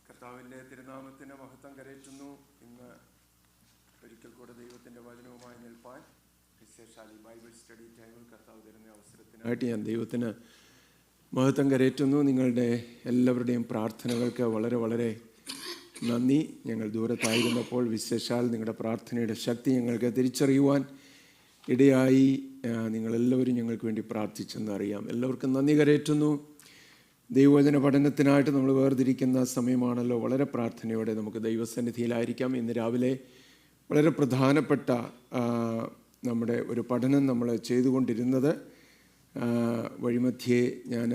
കർത്താവിൻ്റെ തിരുനാമത്തിന് മഹത്വം കരയറ്റുന്നു. ഇന്ന് ഒരിക്കൽ കൂടെ ദൈവത്തിൻ്റെ വചനവുമായി നിൽപ്പാൻ വിശേഷാലി ബൈബിൾ സ്റ്റഡി ടൈമിൽ കർത്താവ് തരുന്ന അവസരത്തിനായിട്ട് ഞാൻ ദൈവത്തിന് മഹത്വം കരയറ്റുന്നു. നിങ്ങളുടെ എല്ലാവരുടെയും പ്രാർത്ഥനകൾക്ക് വളരെ വളരെ നന്ദി. ഞങ്ങൾ ദൂരത്തായിരുന്നപ്പോൾ വിശേഷാൽ നിങ്ങളുടെ പ്രാർത്ഥനയുടെ ശക്തി ഞങ്ങൾക്ക് തിരിച്ചറിയുവാൻ ഇടയായി. നിങ്ങളെല്ലാവരും ഞങ്ങൾക്ക് വേണ്ടി പ്രാർത്ഥിച്ചെന്നറിയാം. എല്ലാവർക്കും നന്ദി കരയറ്റുന്നു. ദൈവവചന പഠനത്തിനായിട്ട് നമ്മൾ വേർതിരിക്കുന്ന സമയമാണല്ലോ. വളരെ പ്രാർത്ഥനയോടെ നമുക്ക് ദൈവസന്നിധിയിലായിരിക്കാം. ഇന്ന് രാവിലെ വളരെ പ്രധാനപ്പെട്ട നമ്മുടെ ഒരു പഠനം നമ്മൾ ചെയ്തുകൊണ്ടിരുന്നത് വഴിമധ്യേ ഞാൻ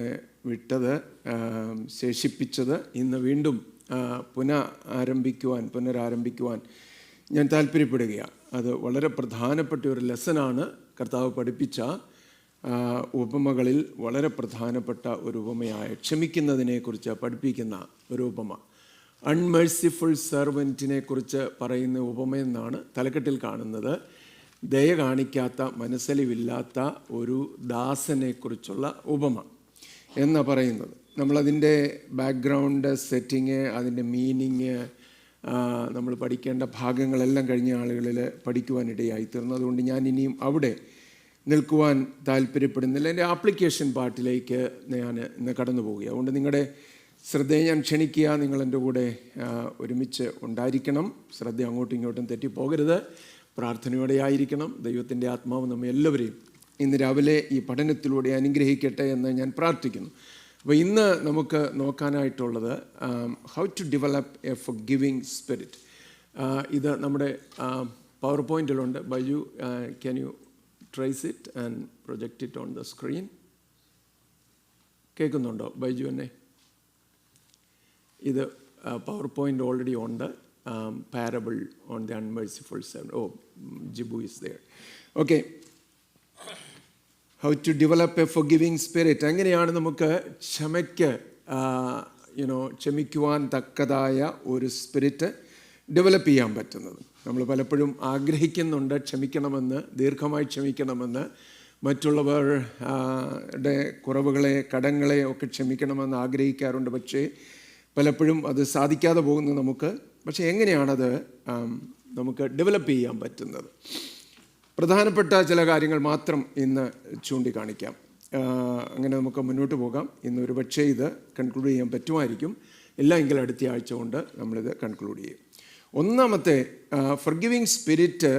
വിട്ടത് ശേഷിപ്പിച്ചത് ഇന്ന് വീണ്ടും പുനരാരംഭിക്കുവാൻ ഞാൻ താല്പര്യപ്പെടുകയാണ്. അത് വളരെ പ്രധാനപ്പെട്ട ഒരു ലെസനാണ്. കർത്താവ് പഠിപ്പിച്ച ഉപമകളിൽ വളരെ പ്രധാനപ്പെട്ട ഒരു ഉപമയായ ക്ഷമിക്കുന്നതിനെക്കുറിച്ച് പഠിപ്പിക്കുന്ന ഒരു ഉപമ, അൺമെഴ്സിഫുൾ സെർവൻറ്റിനെ കുറിച്ച് പറയുന്ന ഉപമയെന്നാണ് തലക്കെട്ടിൽ കാണുന്നത്. ദയ കാണിക്കാത്ത മനസ്സലിവില്ലാത്ത ഒരു ദാസനെക്കുറിച്ചുള്ള ഉപമ എന്ന് പറയുന്നത്. നമ്മളതിൻ്റെ ബാക്ക്ഗ്രൗണ്ട് സെറ്റിങ്, അതിൻ്റെ മീനിങ്, നമ്മൾ പഠിക്കേണ്ട ഭാഗങ്ങളെല്ലാം കഴിഞ്ഞ ആളുകളിൽ പഠിക്കുവാനിടയായി തീർന്നു. അതുകൊണ്ട് ഞാൻ ഇനിയും അവിടെ നിൽക്കുവാൻ താല്പര്യപ്പെടുന്നില്ല. എൻ്റെ ആപ്ലിക്കേഷൻ പാർട്ടിലേക്ക് ഞാൻ ഇന്ന് കടന്നു പോവുകയാണ്. അതുകൊണ്ട് നിങ്ങളുടെ ശ്രദ്ധയെ ഞാൻ ക്ഷണിക്കുക. നിങ്ങളെൻ്റെ കൂടെ ഒരുമിച്ച് ഉണ്ടായിരിക്കണം. ശ്രദ്ധ അങ്ങോട്ടും ഇങ്ങോട്ടും തെറ്റിപ്പോകരുത്. പ്രാർത്ഥനയോടെ ആയിരിക്കണം. ദൈവത്തിൻ്റെ ആത്മാവ് നമ്മെ എല്ലാവരെയും ഇന്ന് രാവിലെ ഈ പഠനത്തിലൂടെ അനുഗ്രഹിക്കട്ടെ എന്ന് ഞാൻ പ്രാർത്ഥിക്കുന്നു. അപ്പോൾ ഇന്ന് നമുക്ക് നോക്കാനായിട്ടുള്ളത് how to develop a forgiving spirit. ഇത് നമ്മുടെ പവർ പോയിൻറ്റിലുണ്ട്. Baiju, can you trace it and project it on the screen? കേൾക്കുന്നുണ്ടോ ബൈജു എന്നെ? ഇത് പവർ പോയിൻ്റ് ഓൾറെഡി ഉണ്ട്. Parable on the unmerciful servant. Oh, Jibu is there. Okay, how to develop a forgiving spirit. എങ്ങനെയാണ് നമുക്ക് ക്ഷമിക്കുവാൻ തക്കതായ ഒരു സ്പിരിറ്റ് ഡെവലപ്പ് ചെയ്യാൻ പറ്റുന്നത്? നമ്മൾ പലപ്പോഴും ആഗ്രഹിക്കുന്നുണ്ട് ക്ഷമിക്കണമെന്ന്, ദീർഘമായി ക്ഷമിക്കണമെന്ന്, മറ്റുള്ളവരുടെ കുറവുകളെ, കടങ്ങളെ ഒക്കെ ക്ഷമിക്കണമെന്ന് ആഗ്രഹിക്കാറുണ്ട്. പക്ഷേ പലപ്പോഴും അത് സാധിക്കാതെ പോകുന്നു നമുക്ക്. പക്ഷേ എങ്ങനെയാണത് നമുക്ക് ഡെവലപ്പ് ചെയ്യാൻ പറ്റുന്നത്? പ്രധാനപ്പെട്ട ചില കാര്യങ്ങൾ മാത്രം ഇന്ന് ചൂണ്ടിക്കാണിക്കാം. അങ്ങനെ നമുക്ക് മുന്നോട്ട് പോകാം. ഇന്ന് ഒരു പക്ഷേ ഇത് കൺക്ലൂഡ് ചെയ്യാൻ പറ്റുമായിരിക്കും. ഇല്ല എങ്കിൽ അടുത്ത ആഴ്ച കൊണ്ട് നമ്മളിത് കൺക്ലൂഡ് ചെയ്യും. ഒന്നാമത്തെ, ഫോർഗിവിങ് സ്പിരിറ്റ്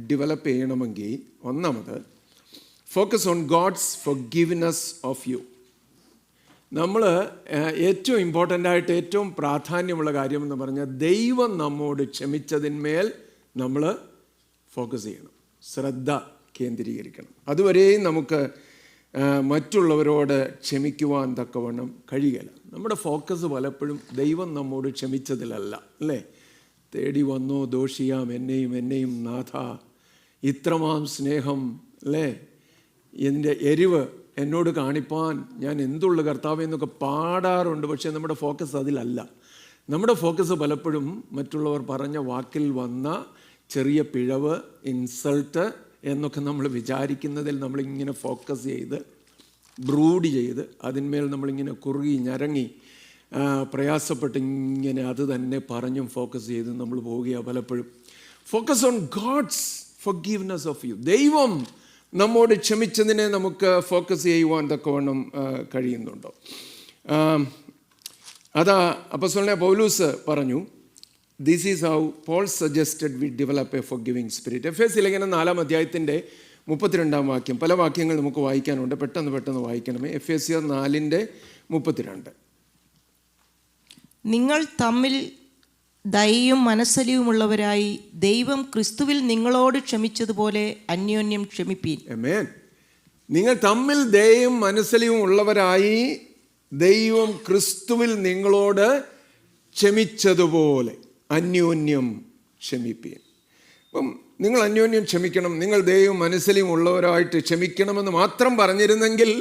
ഡെവലപ്പ് ചെയ്യണമെങ്കിൽ ഒന്നാമത് focus on God's forgiveness of you. നമ്മൾ ഏറ്റവും ഇമ്പോർട്ടൻ്റായിട്ട് ഏറ്റവും പ്രാധാന്യമുള്ള കാര്യമെന്ന് പറഞ്ഞാൽ ദൈവം നമ്മോട് ക്ഷമിച്ചതിന്മേൽ നമ്മൾ ഫോക്കസ് ചെയ്യണം, ശ്രദ്ധ കേന്ദ്രീകരിക്കണം. അതുവരെയും നമുക്ക് മറ്റുള്ളവരോട് ക്ഷമിക്കുവാൻ തക്കവണ്ണം കഴിയുകയില്ല. നമ്മുടെ ഫോക്കസ് പലപ്പോഴും ദൈവം നമ്മോട് ക്ഷമിച്ചതിലല്ല, അല്ലേ? തേടി വന്നോ ദോഷിയാം എന്നെയും നാഥ, ഇത്രമാം സ്നേഹം, അല്ലേ? എൻ്റെ എരിവ് എന്നോട് കാണിപ്പാൻ ഞാൻ എന്തുള്ളു കർത്താവേ എന്നൊക്കെ പാടാറുണ്ട്. പക്ഷേ നമ്മുടെ ഫോക്കസ് അതിലല്ല. നമ്മുടെ ഫോക്കസ് പലപ്പോഴും മറ്റുള്ളവർ പറഞ്ഞ വാക്കിൽ വന്ന ചെറിയ പിഴവ്, ഇൻസൾട്ട് എന്നൊക്കെ നമ്മൾ വിചാരിക്കുന്നതിൽ നമ്മളിങ്ങനെ ഫോക്കസ് ചെയ്ത് ബ്രൂഡ് ചെയ്ത് അതിന്മേൽ നമ്മളിങ്ങനെ കുറുകി ഞരങ്ങി പ്രയാസപ്പെട്ട് ഇങ്ങനെ അത് തന്നെ പറഞ്ഞും ഫോക്കസ് ചെയ്ത് നമ്മൾ പോവുകയാണ് പലപ്പോഴും. Focus on God's forgiveness of you. ദൈവം നമ്മോട് ക്ഷമിച്ചതിനെ നമുക്ക് ഫോക്കസ് ചെയ്യുവാൻ തക്കവണ്ണം കഴിയുന്നുണ്ടോ? അതാ അപ്പോസ്തലനായ പൗലോസ് പറഞ്ഞു, this is how Paul suggested we develop a forgiving spirit. എഫേസ്യ ലേഖനം 4-ാം അധ്യായത്തിൻ്റെ 32-ാം വാക്യം. പല വാക്യങ്ങൾ നമുക്ക് വായിക്കാനുണ്ട്, പെട്ടെന്ന് വായിക്കണമേ. എഫേസ്യർ 4:32. നിങ്ങൾ തമ്മിൽ ദയയും മനസ്സലിവുമുള്ളവരായി ദൈവം ക്രിസ്തുവിൽ നിങ്ങളോട് ക്ഷമിച്ചതുപോലെ അന്യോന്യം ക്ഷമിപ്പീൻ. ആമേൻ. നിങ്ങൾ തമ്മിൽ ദയയും മനസ്സലിവും ഉള്ളവരായി ദൈവം ക്രിസ്തുവിൽ നിങ്ങളോട് ക്ഷമിച്ചതുപോലെ അന്യോന്യം ക്ഷമിപ്പീൻ. അപ്പം നിങ്ങൾ അന്യോന്യം ക്ഷമിക്കണം, നിങ്ങൾ ദയവും മനസ്സലിവും ഉള്ളവരായിട്ട് ക്ഷമിക്കണമെന്ന് മാത്രം പറഞ്ഞിരുന്നെങ്കിൽ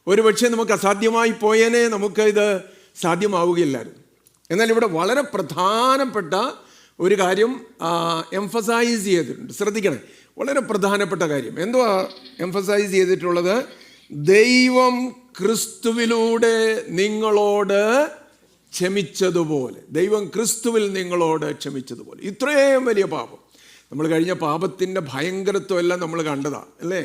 ഒരുപക്ഷെ നമുക്ക് അസാധ്യമായി പോയേനെ, നമുക്ക് ഇത് സാധ്യമാവുകയില്ലായിരുന്നു. എന്നാൽ ഇവിടെ വളരെ പ്രധാനപ്പെട്ട ഒരു കാര്യം എംഫസൈസ് ചെയ്തിട്ടുണ്ട്. ശ്രദ്ധിക്കണേ, വളരെ പ്രധാനപ്പെട്ട കാര്യം. എന്തുവാ എംഫസൈസ് ചെയ്തിട്ടുള്ളത്? ദൈവം ക്രിസ്തുവിലൂടെ നിങ്ങളോട് ക്ഷമിച്ചതുപോലെ. ദൈവം ക്രിസ്തുവിൽ നിങ്ങളോട് ക്ഷമിച്ചതുപോലെ. ഇത്രയും വലിയ പാപം, നമ്മൾ കഴിഞ്ഞ പാപത്തിൻ്റെ ഭയങ്കരത്വം എല്ലാം നമ്മൾ കണ്ടതാണ് അല്ലേ?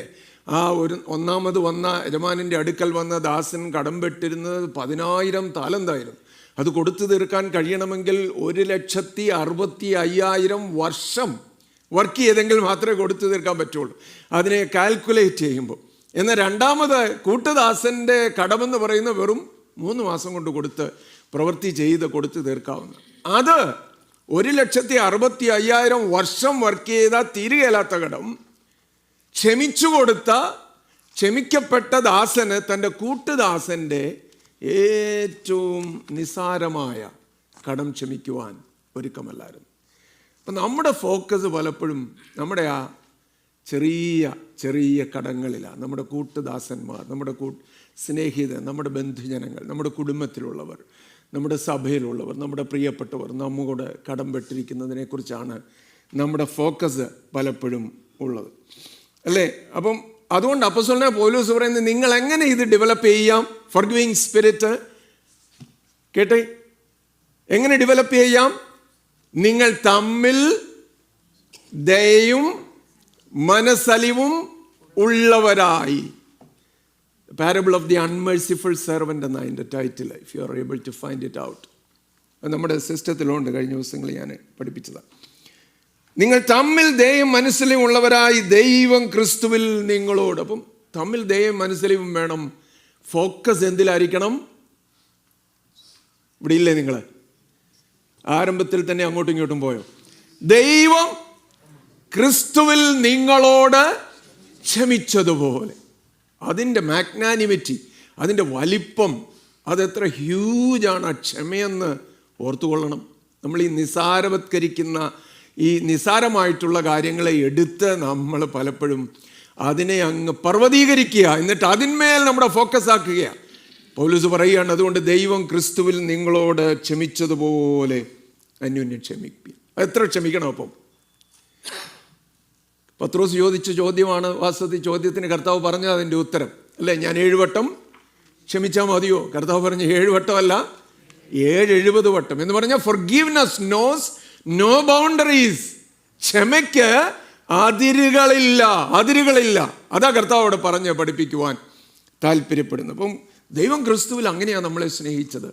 ഒന്നാമത് വന്ന യജമാനൻ്റെ അടുക്കൽ വന്ന ദാസൻ കടംപെട്ടിരുന്നത് 10,000 താലന്തായിരുന്നു. അത് കൊടുത്തു തീർക്കാൻ കഴിയണമെങ്കിൽ 1,65,000 വർഷം വർക്ക് ചെയ്തെങ്കിൽ മാത്രമേ കൊടുത്തു തീർക്കാൻ പറ്റുള്ളൂ, അതിനെ കാൽക്കുലേറ്റ് ചെയ്യുമ്പോൾ. എന്നാൽ രണ്ടാമത് കൂട്ടുദാസൻ്റെ കടമെന്ന് പറയുന്ന വെറും 3 മാസം കൊണ്ട് പ്രവൃത്തി ചെയ്ത് കൊടുത്തു തീർക്കാവുന്ന. അത് 1,65,000 വർഷം വർക്ക് ചെയ്ത തീരുകയില്ലാത്ത കടം ക്ഷമിക്കപ്പെട്ട ദാസന് തൻ്റെ കൂട്ടുദാസൻ്റെ ഏറ്റവും നിസാരമായ കടം ക്ഷമിക്കുവാൻ ഒരുക്കമല്ലായിരുന്നു. അപ്പം നമ്മുടെ ഫോക്കസ് പലപ്പോഴും നമ്മുടെ ആ ചെറിയ ചെറിയ കടങ്ങളിലാണ്. നമ്മുടെ കൂട്ടുദാസന്മാർ, നമ്മുടെ സ്നേഹിതർ, നമ്മുടെ ബന്ധുജനങ്ങൾ, നമ്മുടെ കുടുംബത്തിലുള്ളവർ, നമ്മുടെ സഭയിലുള്ളവർ, നമ്മുടെ പ്രിയപ്പെട്ടവർ നമ്മോട് കടംപെട്ടിരിക്കുന്നതിനെക്കുറിച്ചാണ് നമ്മുടെ ഫോക്കസ് പലപ്പോഴും ഉള്ളത് അല്ലേ? അപ്പം അതുകൊണ്ട് അപ്പോസ്തലനായ പൗലോസ് പറയുന്നത്, നിങ്ങൾ എങ്ങനെ ഇത് ഡെവലപ്പ് ചെയ്യാം? ഫർഗിവിങ് സ്പിരിറ്റ് കേട്ടെ, എങ്ങനെ ഡെവലപ്പ് ചെയ്യാം? നിങ്ങൾ തമ്മിൽ ദയയും മനസ്സലിവും ഉള്ളവരായി. Parable of the unmerciful servant എന്ന അതിൻ്റെ title, if you are able to find it out. അത് നമ്മുടെ സിസ്റ്റത്തിലുണ്ട്, കഴിഞ്ഞ ദിവസങ്ങളിൽ ഞാൻ പഠിപ്പിച്ചതാണ്. നിങ്ങൾ തമ്മിൽ ദയയും മനസ്സലിവും ഉള്ളവരായി ദൈവം ക്രിസ്തുവിൽ നിങ്ങളോട്. അപ്പം തമ്മിൽ ദയയും മനസ്സലിവും വേണം. ഫോക്കസ് എന്തിലായിരിക്കണം? ഇവിടെ ഇല്ലേ നിങ്ങൾ? ആരംഭത്തിൽ തന്നെ അങ്ങോട്ടും ഇങ്ങോട്ടും പോയോ? ദൈവം ക്രിസ്തുവിൽ നിങ്ങളോട് ക്ഷമിച്ചതുപോലെ. അതിൻ്റെ മാഗ്നാനിമിറ്റി, അതിൻ്റെ വലിപ്പം, അതെത്ര ഹ്യൂജാണ് ആ ക്ഷമയെന്ന് ഓർത്തുകൊള്ളണം. നമ്മൾ ഈ നിസാരമായിട്ടുള്ള കാര്യങ്ങളെ എടുത്ത് നമ്മൾ പലപ്പോഴും അതിനെ അങ്ങ് പർവ്വതീകരിക്കുക, എന്നിട്ട് അതിന്മേൽ നമ്മുടെ ഫോക്കസ് ആക്കുകയാണ്. പൗലോസ് പറയുകയാണ്, അതുകൊണ്ട് ദൈവം ക്രിസ്തുവിൽ നിങ്ങളോട് ക്ഷമിച്ചതുപോലെ അന്യോന്യം ക്ഷമിപ്പിക്കും. എത്ര ക്ഷമിക്കണം? അപ്പം പത്രോസ് ചോദിച്ച ചോദ്യമാണ് വാസ്തവത്തിൽ. ചോദ്യത്തിന് കർത്താവ് പറഞ്ഞത് അതിൻ്റെ ഉത്തരം അല്ലേ? ഞാൻ 7 വട്ടം ക്ഷമിച്ചാൽ മതിയോ? കർത്താവ് പറഞ്ഞ 7 വട്ടമല്ല, 70 വട്ടം എന്ന് പറഞ്ഞാൽ forgiveness knows no boundaries. ക്ഷമയ്ക്ക് അതിരുകളില്ല. അതാ കർത്താവ് അവിടെ പറഞ്ഞ് പഠിപ്പിക്കുവാൻ താല്പര്യപ്പെടുന്നു. അപ്പം ദൈവം ക്രിസ്തുവിൽ അങ്ങനെയാണ് നമ്മളെ സ്നേഹിച്ചത്.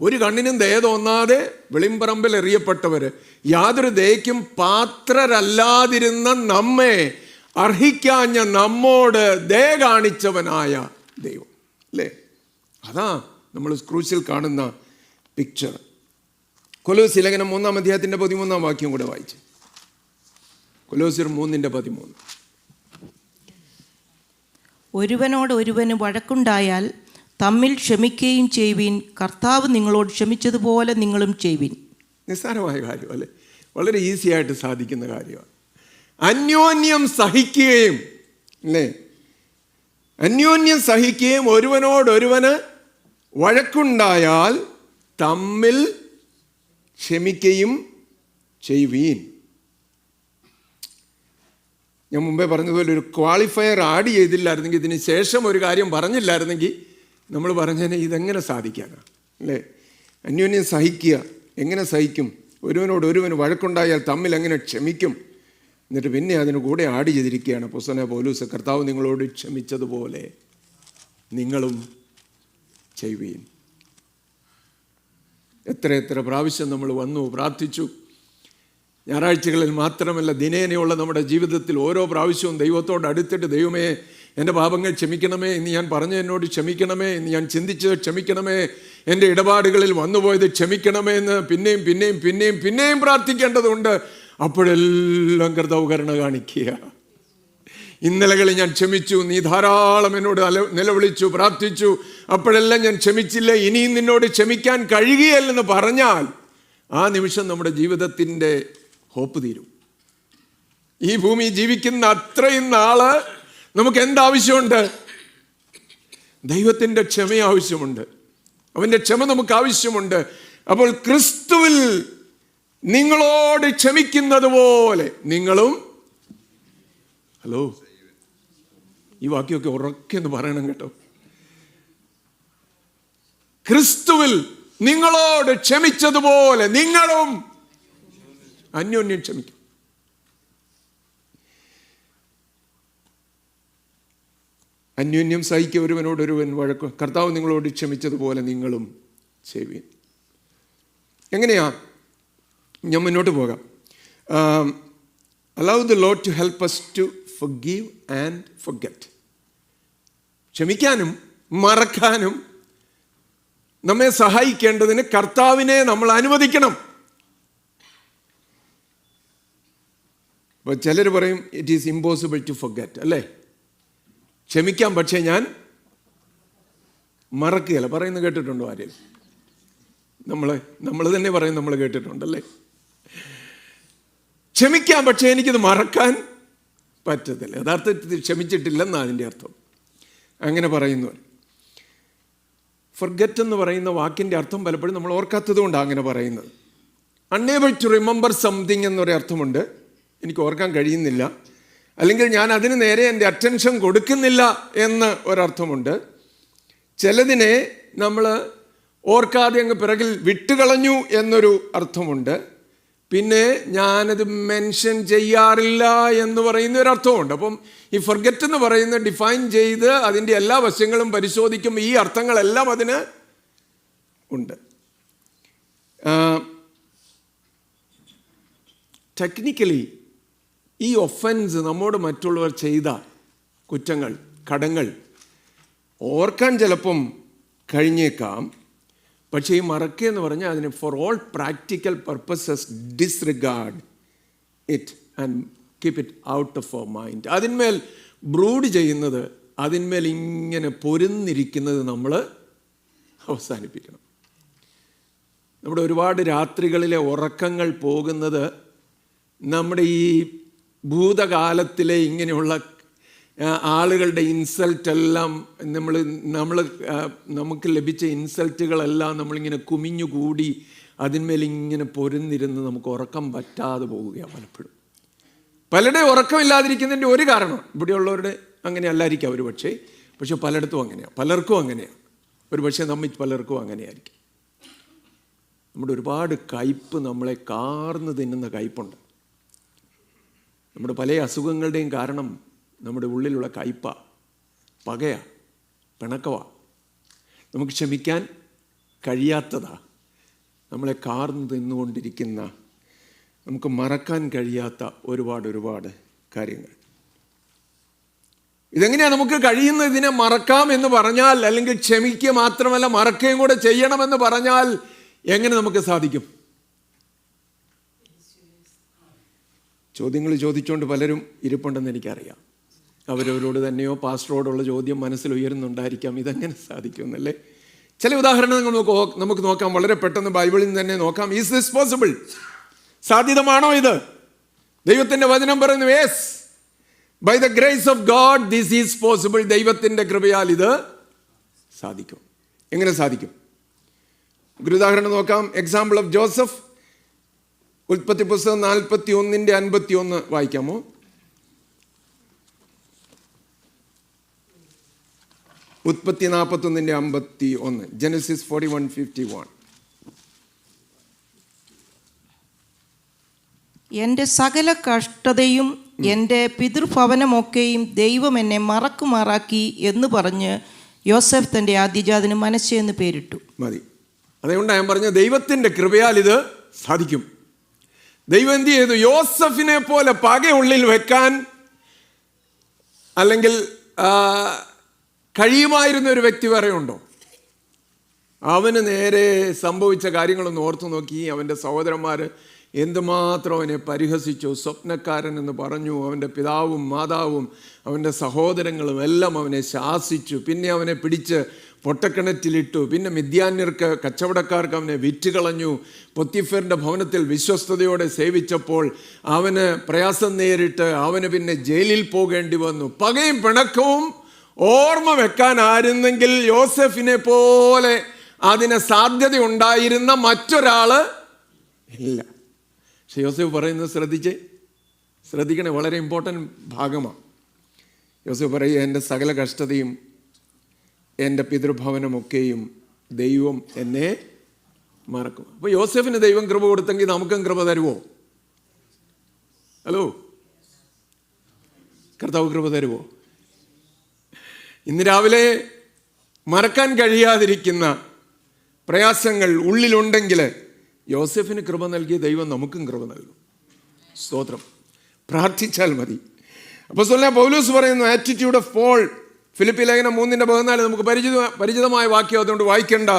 ഒരു കണ്ണിനും ദയ തോന്നാതെ വെളിമ്പറമ്പിൽ എറിയപ്പെട്ടവർ, യാതൊരു ദയയ്ക്കും പാത്രരല്ലാതിരുന്ന നമ്മെ അർഹിക്കാഞ്ഞ നമ്മോട് ദയ കാണിച്ചവനായ ദൈവം അല്ലേ? അതാ നമ്മൾ ക്രൂശിൽ കാണുന്ന പിക്ചർ. കൊലോസ്യർ ലേഖനം 3-ാം അധ്യായത്തിൻ്റെ 13-ാം വാക്യം കൂടെ വായിച്ചു. കൊലോസ്യർ 3:13. ഒരുവനോട് ഒരുവന് വഴക്കുണ്ടായാൽ തമ്മിൽ ക്ഷമിക്കുകയും ചെയ്യുവിൻ, കർത്താവ് നിങ്ങളോട് ക്ഷമിച്ചതുപോലെ നിങ്ങളും ചെയ്യുവിൻ. നിസ്സാരമായ കാര്യം അല്ലേ? വളരെ ഈസി ആയിട്ട് സാധിക്കുന്ന കാര്യമാണ്. അന്യോന്യം സഹിക്കുകയും അല്ലേ? അന്യോന്യം സഹിക്കുകയും ഒരുവനോടൊരുവന് വഴക്കുണ്ടായാൽ തമ്മിൽ ക്ഷമിക്കുകയും ചെയ്യുവീൻ. ഞാൻ മുമ്പേ പറഞ്ഞതുപോലെ ഒരു ക്വാളിഫയർ ആഡ് ചെയ്തില്ലായിരുന്നെങ്കിൽ, ഇതിന് ശേഷം ഒരു കാര്യം പറഞ്ഞില്ലായിരുന്നെങ്കിൽ നമ്മൾ പറഞ്ഞതിന് ഇതെങ്ങനെ സാധിക്കാനാണ് അല്ലേ? അന്യോന്യം സഹിക്കുക. എങ്ങനെ സഹിക്കും? ഒരുവനോടൊരുവന് വഴക്കുണ്ടായാൽ തമ്മിൽ എങ്ങനെ ക്ഷമിക്കും? എന്നിട്ട് പിന്നെ അതിന് കൂടെ ആഡ് ചെയ്തിരിക്കുകയാണ് അപ്പോസ്തലനായ പൗലോസ്, കർത്താവ് നിങ്ങളോട് ക്ഷമിച്ചതുപോലെ നിങ്ങളും ചെയ്യുവീൻ. എത്ര പ്രാവശ്യം നമ്മൾ വന്നു പ്രാർത്ഥിച്ചു. ഞായറാഴ്ചകളിൽ മാത്രമല്ല, ദിനേനയുള്ള നമ്മുടെ ജീവിതത്തിൽ ഓരോ പ്രാവശ്യവും ദൈവത്തോട് അടുത്തിട്ട്, ദൈവമേ എൻ്റെ പാപങ്ങൾ ക്ഷമിക്കണമേ, ഇന്ന് ഞാൻ പറഞ്ഞ എന്നോട് ക്ഷമിക്കണമേ, ഇന്ന് ഞാൻ ചിന്തിച്ചത് ക്ഷമിക്കണമേ, എൻ്റെ ഇടപാടുകളിൽ വന്നുപോയത് ക്ഷമിക്കണമേ എന്ന് പിന്നെയും പ്രാർത്ഥിക്കേണ്ടതുണ്ട്. അപ്പോഴെല്ലാം കർത്താവ് കരുണ കാണിക്കുക. ഇന്നലകളിൽ ഞാൻ ക്ഷമിച്ചു, നീ ധാരാളം എന്നോട് നിലവിളിച്ചു, പ്രാർത്ഥിച്ചു, അപ്പോഴെല്ലാം ഞാൻ ക്ഷമിച്ചില്ല, ഇനിയും നിന്നോട് ക്ഷമിക്കാൻ കഴിയുകയല്ലെന്ന് പറഞ്ഞാൽ ആ നിമിഷം നമ്മുടെ ജീവിതത്തിൻ്റെ ഹോപ്പ് തീരും. ഈ ഭൂമി ജീവിക്കുന്ന അത്രയും നാള് നമുക്ക് എന്താവശ്യമുണ്ട്? ദൈവത്തിൻ്റെ ക്ഷമ ആവശ്യമുണ്ട്. അവൻ്റെ ക്ഷമ നമുക്ക് ആവശ്യമുണ്ട്. അപ്പോൾ ക്രിസ്തുവിൽ നിങ്ങളോട് ക്ഷമിക്കുന്നത് പോലെ നിങ്ങളും. ഹലോ, ഈ വാക്യമൊക്കെ ഉറക്കെ ഒന്ന് പറയണം കേട്ടോ. ക്രിസ്തുവിൽ നിങ്ങളോട് ക്ഷമിച്ചതുപോലെ നിങ്ങളും അന്യോന്യം ക്ഷമിക്കും. അന്യോന്യം സഹിക്കുക, ഒരുവനോട് ഒരുവൻ വഴക്ക്. കർത്താവ് നിങ്ങളോട് ക്ഷമിച്ചതുപോലെ നിങ്ങളും ചെയ്യുവിൻ. എങ്ങനെയാ? ഞാൻ മുന്നോട്ട് പോകാം. Allow the Lord to help us to forgive and forget. ക്ഷമിക്കാനും മറക്കാനും നമ്മെ സഹായിക്കേണ്ടതിന് കർത്താവിനെ നമ്മൾ അനുവദിക്കണം. അപ്പോൾ ചിലർ പറയും it is impossible to forget, അല്ലേ? ക്ഷമിക്കാം, പക്ഷേ ഞാൻ മറക്കുകയല്ല. പറയുന്നത് കേട്ടിട്ടുണ്ടോ ആരെയും? നമ്മൾ തന്നെ പറയും, നമ്മൾ കേട്ടിട്ടുണ്ടല്ലേ? ക്ഷമിക്കാം, പക്ഷേ എനിക്കിത് മറക്കാൻ പറ്റത്തില്ല. യഥാർത്ഥത്തിൽ ക്ഷമിച്ചിട്ടില്ലെന്നാണ് അതിൻ്റെ അർത്ഥം. അങ്ങനെ പറയുന്നവർ. ഫൊർഗെറ്റ് എന്ന് പറയുന്ന വാക്കിൻ്റെ അർത്ഥം പലപ്പോഴും നമ്മൾ ഓർക്കാത്തത് കൊണ്ടാണ് അങ്ങനെ പറയുന്നത്. അൺഏബിൾ ടു റിമെമ്പർ സംതിങ് എന്നൊരു അർത്ഥമുണ്ട്. എനിക്ക് ഓർക്കാൻ കഴിയുന്നില്ല, അല്ലെങ്കിൽ ഞാൻ അതിന് നേരെ എൻ്റെ അറ്റൻഷൻ കൊടുക്കുന്നില്ല എന്ന് ഒരർത്ഥമുണ്ട്. ചിലതിനെ നമ്മൾ ഓർക്കാതെ അങ്ങ് പിറകിൽ വിട്ടുകളഞ്ഞു എന്നൊരു അർത്ഥമുണ്ട്. പിന്നെ ഞാനത് മെൻഷൻ ചെയ്യാറില്ല എന്ന് പറയുന്ന ഒരർത്ഥമുണ്ട്. അപ്പം ഈ ഫൊർഗെറ്റ് എന്ന് പറയുന്ന ഡിഫൈൻ ചെയ്ത് അതിൻ്റെ എല്ലാ വശങ്ങളും പരിശോധിക്കുമ്പോൾ ഈ അർത്ഥങ്ങളെല്ലാം അതിന് ഉണ്ട്. ടെക്നിക്കലി ഈ ഒഫൻസ് നമ്മോട് മറ്റുള്ളവർ ചെയ്ത കുറ്റങ്ങൾ, കടങ്ങൾ ഓർക്കാൻ ചിലപ്പം കഴിഞ്ഞേക്കാം. പക്ഷേ ഈ മറക്കുക എന്ന് പറഞ്ഞാൽ അതിന് for all practical purposes disregard it and keep it out of our mind. അതിന്മേൽ ബ്രൂഡ് ചെയ്യുന്നത്, അതിന്മേൽ ഇങ്ങനെ പൊരുന്നിരിക്കുന്നത് നമ്മൾ അവസാനിപ്പിക്കണം. നമ്മുടെ ഒരുപാട് രാത്രികളിലെ ഉറക്കങ്ങൾ പോകുന്നത് നമ്മുടെ ഈ ഭൂതകാലത്തിലെ ഇങ്ങനെയുള്ള ആളുകളുടെ ഇൻസൾട്ടെല്ലാം നമുക്ക് ലഭിച്ച ഇൻസൾട്ടുകളെല്ലാം നമ്മളിങ്ങനെ കുമിഞ്ഞുകൂടി അതിന്മേൽ ഇങ്ങനെ പൊരുന്നിരുന്ന് നമുക്ക് ഉറക്കം പറ്റാതെ പോവുകയാണ് പലപ്പോഴും. പലരുടെ ഉറക്കമില്ലാതിരിക്കുന്നതിൻ്റെ ഒരു കാരണം ഇവിടെയുള്ളവരുടെ അങ്ങനെ അല്ലായിരിക്കാം ഒരു പക്ഷേ പലയിടത്തും അങ്ങനെയാണ്, പലർക്കും അങ്ങനെയാണ്. ഒരു പക്ഷേ നമ്മിൽ പലർക്കും അങ്ങനെയായിരിക്കും. നമ്മുടെ ഒരുപാട് കയ്പ് നമ്മളെ കാർന്ന് തിന്നുന്ന കയ്പുണ്ട്. നമ്മുടെ പല അസുഖങ്ങളുടെയും കാരണം നമ്മുടെ ഉള്ളിലുള്ള കയ്പ, പകയാ, പിണക്കവാ, നമുക്ക് ക്ഷമിക്കാൻ കഴിയാത്തതാ, നമ്മളെ കാർന്ന് തിന്നുകൊണ്ടിരിക്കുന്ന, നമുക്ക് മറക്കാൻ കഴിയാത്ത ഒരുപാട് കാര്യങ്ങൾ. ഇതെങ്ങനെയാണ് നമുക്ക് കഴിയുന്നത്? ഇതിനെ മറക്കാം എന്ന് പറഞ്ഞാൽ, അല്ലെങ്കിൽ ക്ഷമിക്കുക മാത്രമല്ല മറക്കുകയും കൂടെ ചെയ്യണമെന്ന് പറഞ്ഞാൽ എങ്ങനെ നമുക്ക് സാധിക്കും? ചോദ്യങ്ങൾ ചോദിച്ചുകൊണ്ട് പലരും ഇരിപ്പുണ്ടെന്ന് എനിക്കറിയാം. അവരവരോട് തന്നെയോ പാസ്റ്ററോടുള്ള ചോദ്യം മനസ്സിൽ ഉയരുന്നുണ്ടായിരിക്കാം, ഇതെങ്ങനെ സാധിക്കുമെന്നല്ലേ. ചില ഉദാഹരണങ്ങൾ നമുക്ക് നോക്കാം. വളരെ പെട്ടെന്ന് ബൈബിളിൽ നിന്ന് തന്നെ നോക്കാം. Is this possible? സാധ്യതമാണോ ഇത്? ദൈവത്തിൻ്റെ വചനം പറയുന്നു yes, by the grace of God this is possible. ദൈവത്തിൻ്റെ കൃപയാൽ ഇത് സാധിക്കും. എങ്ങനെ സാധിക്കും? ഒരു ഉദാഹരണം നോക്കാം. Example of Joseph. ഉൽപ്പത്തി പുസ്തകം 41:51 വായിക്കാമോ? ഉൽപ്പത്തി 41:51. ജെനസിസ് 41:51. എൻ്റെ സകല കഷ്ടതയും എൻ്റെ പിതൃഭവനമൊക്കെയും ദൈവം എന്നെ മറക്കുമാറാക്കി എന്ന് പറഞ്ഞ് യോസഫ് തൻ്റെ ആദ്യജാതന് മനശ്ശെ എന്ന് പേരിട്ടു. മതി. അതുകൊണ്ട് ഞാൻ പറഞ്ഞ ദൈവത്തിൻ്റെ കൃപയാൽ ഇത് സാധിക്കും. ദൈവം എന്ത് ചെയ്തു? യോസഫിനെ പോലെ പകയുള്ളിൽ വെക്കാൻ അല്ലെങ്കിൽ കഴിയുമായിരുന്ന ഒരു വ്യക്തി വേറെ ഉണ്ടോ? അവന് നേരെ സംഭവിച്ച കാര്യങ്ങളൊന്ന് ഓർത്തു നോക്കി. അവൻ്റെ സഹോദരന്മാർ എന്തുമാത്രം അവനെ പരിഹസിച്ചു, സ്വപ്നക്കാരൻ എന്ന് പറഞ്ഞു. അവൻ്റെ പിതാവും മാതാവും അവൻ്റെ സഹോദരങ്ങളും എല്ലാം അവനെ ശാസിച്ചു. പിന്നെ അവനെ പിടിച്ച് പൊട്ടക്കിണറ്റിലിട്ടു. പിന്നെ മിദ്യാന്യർക്ക്, കച്ചവടക്കാർക്ക് അവനെ വിറ്റുകളഞ്ഞു. പൊത്തിഫറിൻ്റെ ഭവനത്തിൽ വിശ്വസ്തയോടെ സേവിച്ചപ്പോൾ അവന് പ്രയാസം നേരിട്ട് അവന് പിന്നെ ജയിലിൽ പോകേണ്ടി വന്നു. പകയും പിണക്കവും ഓർമ്മ വെക്കാനായിരുന്നെങ്കിൽ യോസഫിനെ പോലെ അതിന് സാധ്യത ഉണ്ടായിരുന്ന മറ്റൊരാൾ ഇല്ല. പക്ഷെ യോസഫ് പറയുന്നത് ശ്രദ്ധിക്കണേ, വളരെ ഇമ്പോർട്ടൻ്റ് ഭാഗമാണ്. യോസഫ് പറയുക, എൻ്റെ സകല കഷ്ടതയും എൻ്റെ പിതൃഭവനമൊക്കെയും ദൈവം എന്നെ മറക്കും. അപ്പോൾ യോസെഫിന് ദൈവം കൃപ കൊടുത്തെങ്കിൽ നമുക്കും കൃപ തരുമോ? ഹലോ, കർത്താവ് കൃപ തരുമോ? ഇന്ന് രാവിലെ മറക്കാൻ കഴിയാതിരിക്കുന്ന പ്രയാസങ്ങൾ ഉള്ളിലുണ്ടെങ്കിൽ യോസെഫിന് കൃപ നൽകിയ ദൈവം നമുക്കും കൃപ നൽകും. സ്തോത്രം. പ്രാർത്ഥിച്ചാൽ മതി. അപ്പോസ്തലനായ പൗലോസ് പറയുന്നു, ആറ്റിറ്റ്യൂഡ് ഓഫ് പോൾ, ഫിലിപ്പി ലേഖനം 3:14 നമുക്ക് പരിചിതമായ വാക്യം, അതുകൊണ്ട് വായിക്കേണ്ട.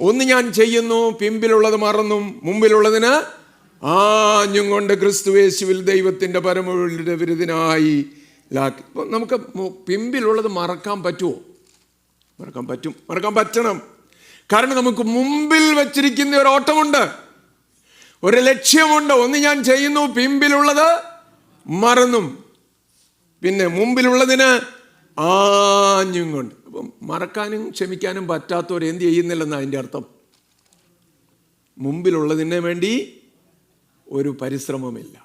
ഒന്ന് ഞാൻ ചെയ്യുന്നു, പിമ്പിലുള്ളത് മറന്നും മുമ്പിലുള്ളതിന് ആഞ്ഞും കൊണ്ട് ക്രിസ്തുയേശുവിൽ ദൈവത്തിൻ്റെ പരമയുടെ വിരുദ്ധനായി ലാക്കി. ഇപ്പം നമുക്ക് പിമ്പിലുള്ളത് മറക്കാൻ പറ്റുമോ? മറക്കാൻ പറ്റും, മറക്കാൻ പറ്റണം. കാരണം നമുക്ക് മുമ്പിൽ വച്ചിരിക്കുന്ന ഒരു ഓട്ടമുണ്ട്, ഒരു ലക്ഷ്യമുണ്ട്. ഒന്ന് ഞാൻ ചെയ്യുന്നു, പിമ്പിലുള്ളത് മറന്നും പിന്നെ മുമ്പിലുള്ളതിന് ആഞ്ഞും കൊണ്ട്. അപ്പം മറക്കാനും ക്ഷമിക്കാനും പറ്റാത്തവർ എന്ത് ചെയ്യുന്നില്ലെന്ന് അതിൻ്റെ അർത്ഥം. മുമ്പിലുള്ളതിന് വേണ്ടി ഒരു പരിശ്രമമില്ല.